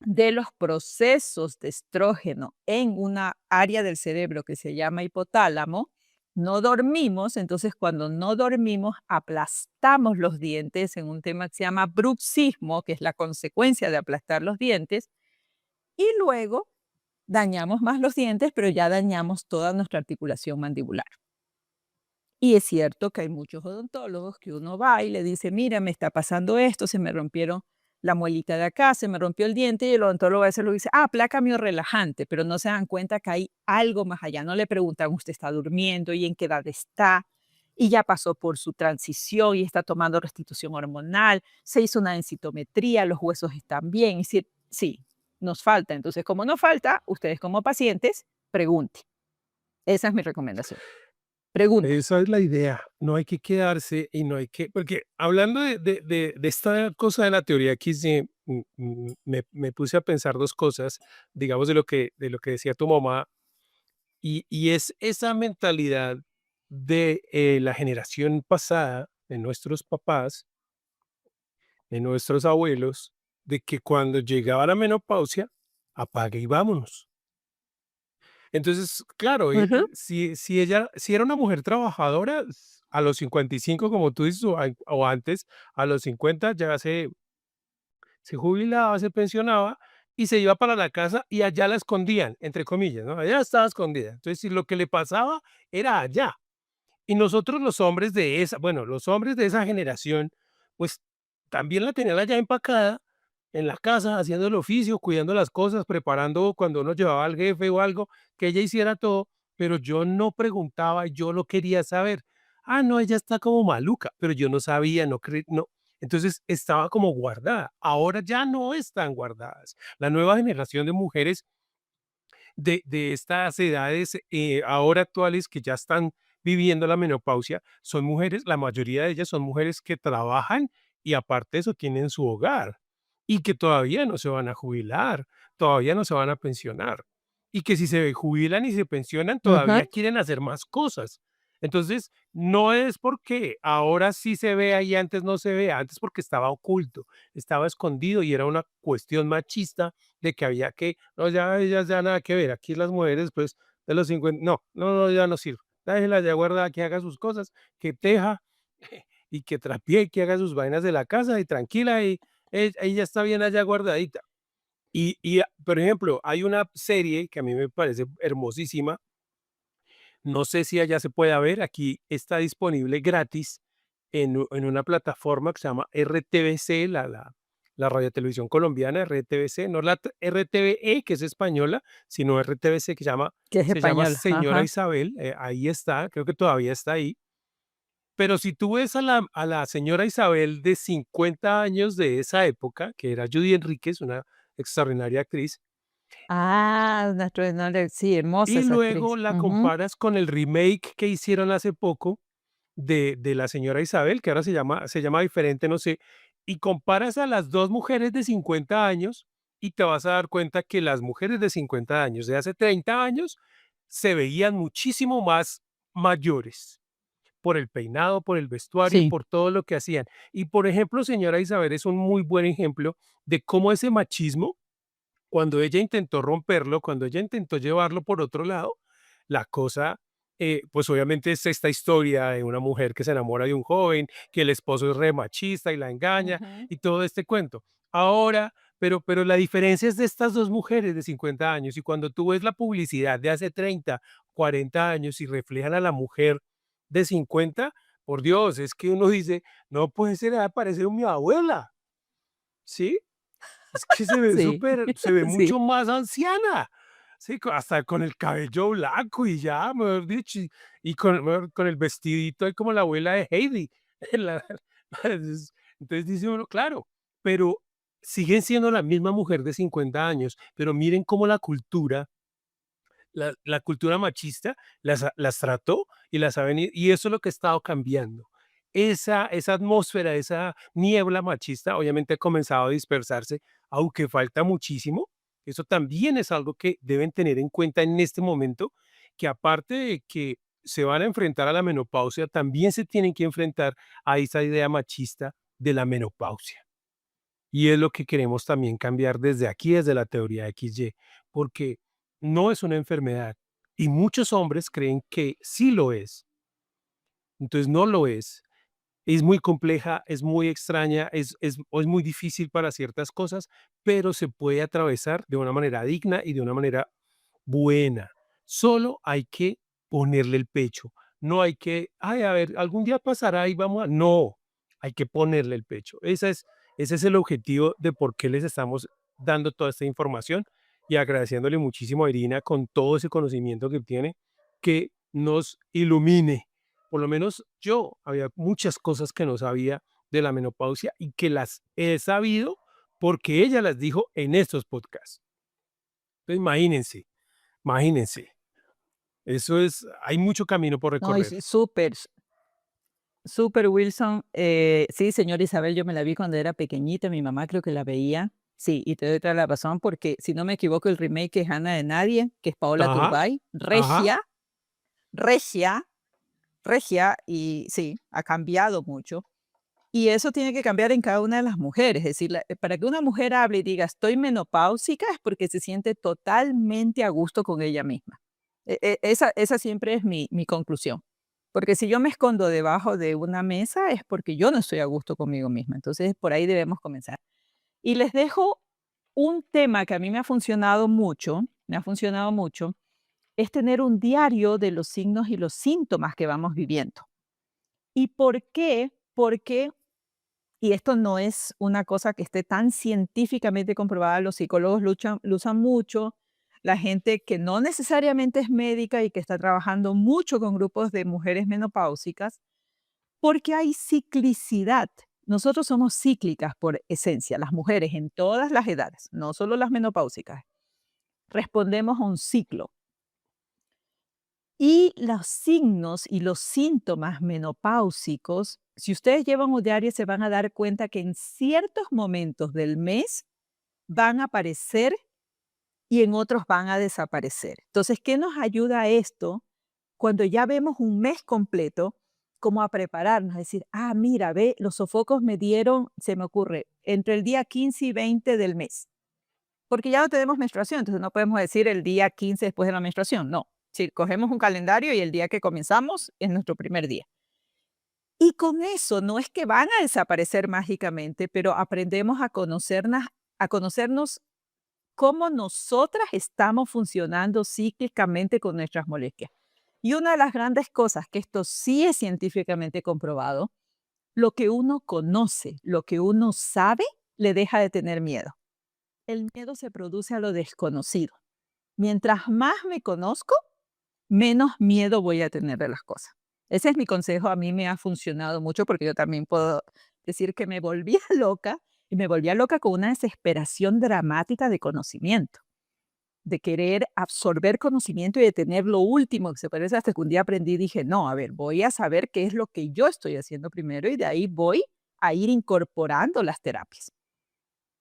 de los procesos de estrógeno en una área del cerebro que se llama hipotálamo, no dormimos, entonces cuando no dormimos aplastamos los dientes en un tema que se llama bruxismo, que es la consecuencia de aplastar los dientes, y luego dañamos más los dientes, pero ya dañamos toda nuestra articulación mandibular. Y es cierto que hay muchos odontólogos que uno va y le dice, mira, me está pasando esto, se me rompieron la muelita de acá, se me rompió el diente, y el odontólogo a veces lo dice, placa mio-relajante, pero no se dan cuenta que hay algo más allá. No le preguntan, usted está durmiendo y en qué edad está, y ya pasó por su transición y está tomando restitución hormonal, se hizo una densitometría, los huesos están bien. Y sí, sí, nos falta. Entonces, como nos falta, ustedes como pacientes, pregunten. Esa es mi recomendación. Pregunta. Esa es la idea, no hay que quedarse y no hay que, porque hablando de esta cosa de la teoría X, me puse a pensar dos cosas, digamos, de lo que decía tu mamá, y es esa mentalidad de la generación pasada, de nuestros papás, de nuestros abuelos, de que cuando llegaba la menopausia, apague y vámonos. Entonces, claro, Ujú. si era una mujer trabajadora, a los 55, como tú dices, o antes, a los 50 ya se jubilaba, se pensionaba y se iba para la casa y allá la escondían, entre comillas, ¿no? Allá estaba escondida. Entonces, si lo que le pasaba era allá. Y nosotros los hombres de esa, bueno, los hombres de esa generación, pues también la tenían allá empacada en la casa, haciendo el oficio, cuidando las cosas, preparando cuando uno llevaba al jefe o algo, que ella hiciera todo, pero yo no preguntaba, yo no quería saber. No, ella está como maluca, pero yo no sabía, no. Entonces estaba como guardada. Ahora ya no están guardadas. La nueva generación de mujeres de estas edades ahora actuales que ya están viviendo la menopausia son mujeres, la mayoría de ellas son mujeres que trabajan y aparte de eso tienen su hogar y que todavía no se van a jubilar, todavía no se van a pensionar y que si se jubilan y se pensionan Ujú. todavía quieren hacer más cosas. Entonces, no es porque ahora sí se vea y antes no se vea, antes porque estaba oculto, estaba escondido y era una cuestión machista de que había que, no, ya ellas ya nada que ver, aquí las mujeres pues de los 50, no, no, no, ya no sirve, déjela ya guardada, que haga sus cosas, que teja y que trapee, que haga sus vainas de la casa y tranquila y ella está bien allá guardadita. Por ejemplo, hay una serie que a mí me parece hermosísima, no sé si allá se pueda ver, aquí está disponible gratis en una plataforma que se llama RTVC, la radiotelevisión colombiana, RTVC, no la RTVE, que es española, sino RTVC, Que es se llama español. Señora Ajá. Isabel, ahí está, creo que todavía está ahí. Pero si tú ves a la señora Isabel de 50 años de esa época, que era Judy Enríquez, una extraordinaria actriz, Nuestro no le sí, hermosa y esa luego actriz. la Ujú. comparas con el remake que hicieron hace poco de la señora Isabel, que ahora se llama diferente, no sé, y comparas a las 2 mujeres de 50 años y te vas a dar cuenta que las mujeres de 50 años de hace 30 años se veían muchísimo más mayores, por el peinado, por el vestuario y Sí, por todo lo que hacían. Y, por ejemplo, señora Isabel es un muy buen ejemplo de cómo ese machismo cuando ella intentó romperlo, cuando ella intentó llevarlo por otro lado, la cosa, pues obviamente es esta historia de una mujer que se enamora de un joven, que el esposo es re machista y la engaña ujú. y todo este cuento. Ahora, pero la diferencia es de estas dos mujeres de 50 años y cuando tú ves la publicidad de hace 30, 40 años y reflejan a la mujer de 50, por Dios, es que uno dice, no puede ser, parece mi abuela, ¿sí? Es que se ve Sí, súper, se ve sí. mucho más anciana, sí, hasta con el cabello blanco y ya, mejor dicho, y con el vestidito ahí como la abuela de Heidi. la- entonces dice uno, claro, pero siguen siendo la misma mujer de 50 años, pero miren cómo la cultura machista las trató y las ha venido, y eso es lo que ha estado cambiando. Esa atmósfera, esa niebla machista, obviamente ha comenzado a dispersarse, aunque falta muchísimo. Eso también es algo que deben tener en cuenta en este momento, que aparte de que se van a enfrentar a la menopausia, también se tienen que enfrentar a esa idea machista de la menopausia. Y es lo que queremos también cambiar desde aquí, desde la teoría XY, porque no es una enfermedad y muchos hombres creen que sí lo es, entonces no lo es. es muy compleja, es muy extraña, es muy difícil para ciertas cosas, pero se puede atravesar de una manera digna y de una manera buena. Solo hay que ponerle el pecho. No hay que, ay, a ver, algún día pasará y vamos a... No, hay que ponerle el pecho. Ese es el objetivo de por qué les estamos dando toda esta información y agradeciéndole muchísimo a Irina con todo ese conocimiento que tiene, que nos ilumine. Por lo menos yo había muchas cosas que no sabía de la menopausia y que las he sabido porque ella las dijo en estos podcasts. Entonces, imagínense, imagínense. Eso es, hay mucho camino por No, y recorrer. sí, súper, súper Wilson. Sí, señora Isabel, yo me la vi cuando era pequeñita, mi mamá creo que la veía. Sí, y te doy toda la razón porque si no me equivoco, el remake es Ana de Nadie, que es Paola Ajá, Turbay, ajá. regia, regia, regia, y sí, ha cambiado mucho. Y eso tiene que cambiar en cada una de las mujeres. Es decir, para que una mujer hable y diga estoy menopáusica es porque se siente totalmente a gusto con ella misma. Esa siempre es mi conclusión. Porque si yo me escondo debajo de una mesa es porque yo no estoy a gusto conmigo misma. Entonces, por ahí debemos comenzar. Y les dejo un tema que a mí me ha funcionado mucho, es tener un diario de los signos y los síntomas que vamos viviendo. ¿Y por qué? Porque y esto no es una cosa que esté tan científicamente comprobada, los psicólogos lo usan mucho, la gente que no necesariamente es médica y que está trabajando mucho con grupos de mujeres menopáusicas, porque hay ciclicidad. Nosotros somos cíclicas por esencia, las mujeres en todas las edades, no solo las menopáusicas. Respondemos a un ciclo. Y los signos y los síntomas menopáusicos, si ustedes llevan un diario, se van a dar cuenta que en ciertos momentos del mes van a aparecer y en otros van a desaparecer. Entonces, ¿qué nos ayuda a esto? Cuando ya vemos un mes completo, como a prepararnos, a decir, ah, mira, ve, los sofocos me dieron, se me ocurre, entre el día 15 y 20 del mes. Porque ya no tenemos menstruación, entonces no podemos decir el día 15 después de la menstruación, no. Si cogemos un calendario y el día que comenzamos es nuestro primer día. Y con eso no es que van a desaparecer mágicamente, pero aprendemos a conocernos cómo nosotras estamos funcionando cíclicamente con nuestras molestias. Y una de las grandes cosas, que esto sí es científicamente comprobado, lo que uno conoce, lo que uno sabe, le deja de tener miedo. El miedo se produce a lo desconocido. Mientras más me conozco, menos miedo voy a tener de las cosas. Ese es mi consejo, a mí me ha funcionado mucho porque yo también puedo decir que me volvía loca y me volvía loca con una desesperación dramática de conocimiento, de querer absorber conocimiento y de tener lo último que se parece hasta que un día aprendí y dije, no, a ver, voy a saber qué es lo que yo estoy haciendo primero y de ahí voy a ir incorporando las terapias.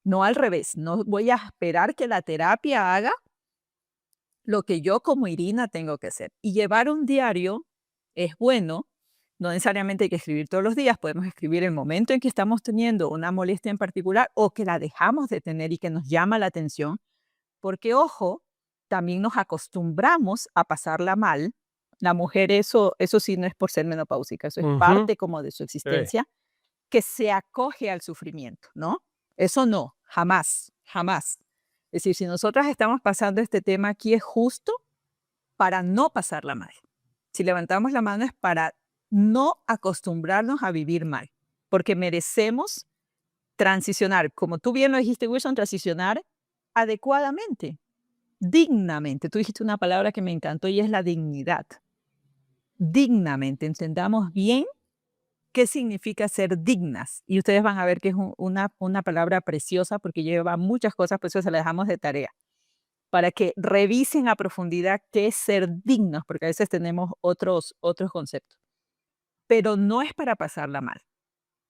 No al revés, no voy a esperar que la terapia haga lo que yo como Irina tengo que hacer. Y llevar un diario es bueno, no necesariamente hay que escribir todos los días, podemos escribir el momento en que estamos teniendo una molestia en particular o que la dejamos de tener y que nos llama la atención, porque ojo, también nos acostumbramos a pasarla mal. La mujer, eso sí no es por ser menopáusica, eso es Ujú, parte como de su eh, existencia, que se acoge al sufrimiento, ¿no? Eso no, jamás, jamás. Es decir, si nosotras estamos pasando este tema aquí es justo para no pasarla mal. Si levantamos la mano es para no acostumbrarnos a vivir mal, porque merecemos transicionar, como tú bien lo dijiste, Wilson, transicionar adecuadamente, dignamente. Tú dijiste una palabra que me encantó y es la dignidad. Dignamente, entendamos bien qué significa ser dignas. Y ustedes van a ver que es una palabra preciosa porque lleva muchas cosas, por eso se la dejamos de tarea, para que revisen a profundidad qué es ser dignos, porque a veces tenemos otros conceptos. Pero no es para pasarla mal,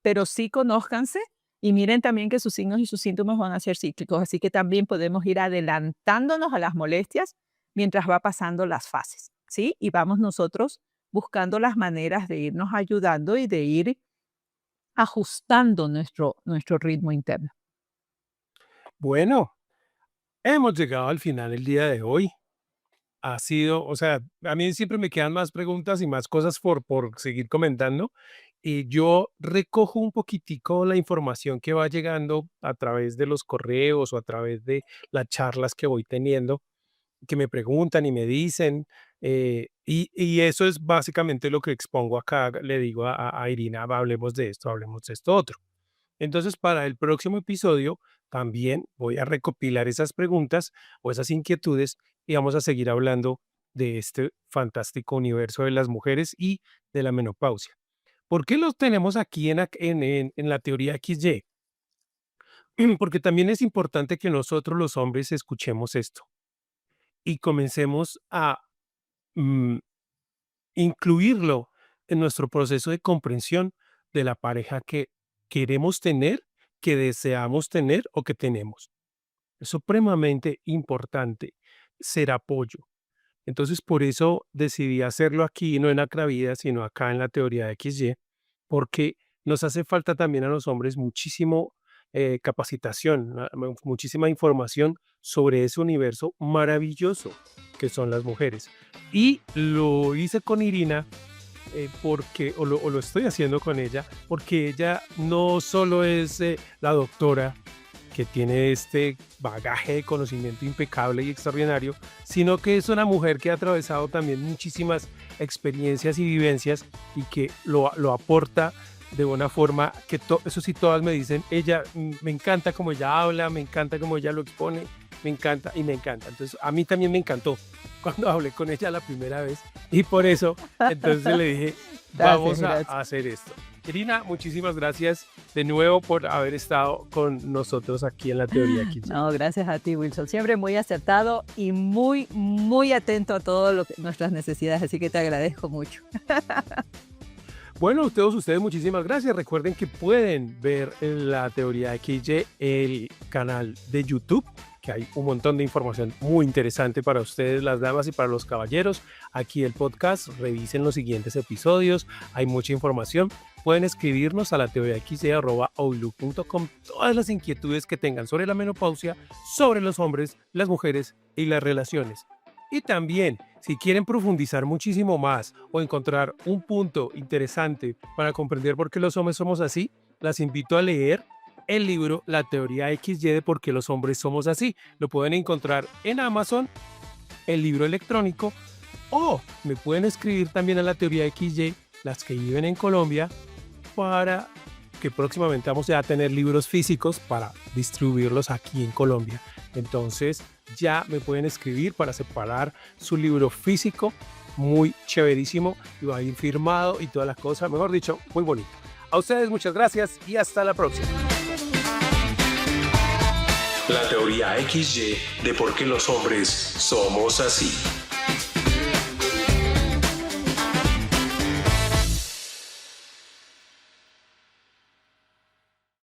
pero sí conózcanse y miren también que sus signos y sus síntomas van a ser cíclicos, así que también podemos ir adelantándonos a las molestias mientras va pasando las fases, ¿sí? Y vamos nosotros buscando las maneras de irnos ayudando y de ir ajustando nuestro ritmo interno. bueno, hemos llegado al final el día de hoy. Ha sido, o sea, a mí siempre me quedan más preguntas y más cosas por seguir comentando yo recojo un poquitico la información que va llegando a través de los correos o a través de las charlas que voy teniendo, que me preguntan y me dicen, y eso es básicamente lo que expongo acá. Le digo a Irina, hablemos de esto otro. Entonces, para el próximo episodio también voy a recopilar esas preguntas o esas inquietudes y vamos a seguir hablando de este fantástico universo de las mujeres y de la menopausia. ¿Por qué los tenemos aquí en la teoría XY? Porque también es importante que nosotros los hombres escuchemos esto y comencemos a mm, incluirlo en nuestro proceso de comprensión de la pareja que queremos tener, que deseamos tener o que tenemos. Es supremamente importante ser apoyo. Entonces, por eso decidí hacerlo aquí, no en Acravida, sino acá en la teoría de XY, porque nos hace falta también a los hombres muchísimo capacitación, muchísima información sobre ese universo maravilloso que son las mujeres. Y lo hice con Irina porque, o lo estoy haciendo con ella, porque ella no solo es la doctora que tiene este bagaje de conocimiento impecable y extraordinario, sino que es una mujer que ha atravesado también muchísimas experiencias y vivencias y que lo aporta de una forma que, eso sí, todas me dicen, ella, me encanta cómo ella habla, me encanta cómo ella lo expone, me encanta y me encanta. Entonces, a mí también me encantó cuando hablé con ella la primera vez y por eso, entonces le dije, vamos a hacer esto. Irina, muchísimas gracias de nuevo por haber estado con nosotros aquí en la teoría XY. No, gracias a ti, Wilson. Siempre muy acertado y muy, muy atento a todo nuestras necesidades, así que te agradezco mucho. Bueno, a todos ustedes muchísimas gracias. Recuerden que pueden ver en la teoría XY el canal de YouTube, que hay un montón de información muy interesante para ustedes, las damas, y para los caballeros. Aquí el podcast, revisen los siguientes episodios, hay mucha información. Pueden escribirnos a la teoriaxy@outlook.com todas las inquietudes que tengan sobre la menopausia, sobre los hombres, las mujeres y las relaciones. Y también, si quieren profundizar muchísimo más o encontrar un punto interesante para comprender por qué los hombres somos así, las invito a leer el libro La teoría XY de por qué los hombres somos así. Lo pueden encontrar en Amazon, el libro electrónico, o me pueden escribir también a la teoría XY, las que viven en Colombia, para que próximamente vamos a tener libros físicos para distribuirlos aquí en Colombia. Entonces ya me pueden escribir para separar su libro físico, muy chéverísimo, y va a ir firmado y todas las cosas, mejor dicho, muy bonito. A ustedes muchas gracias y hasta la próxima. La teoría XY de por qué los hombres somos así.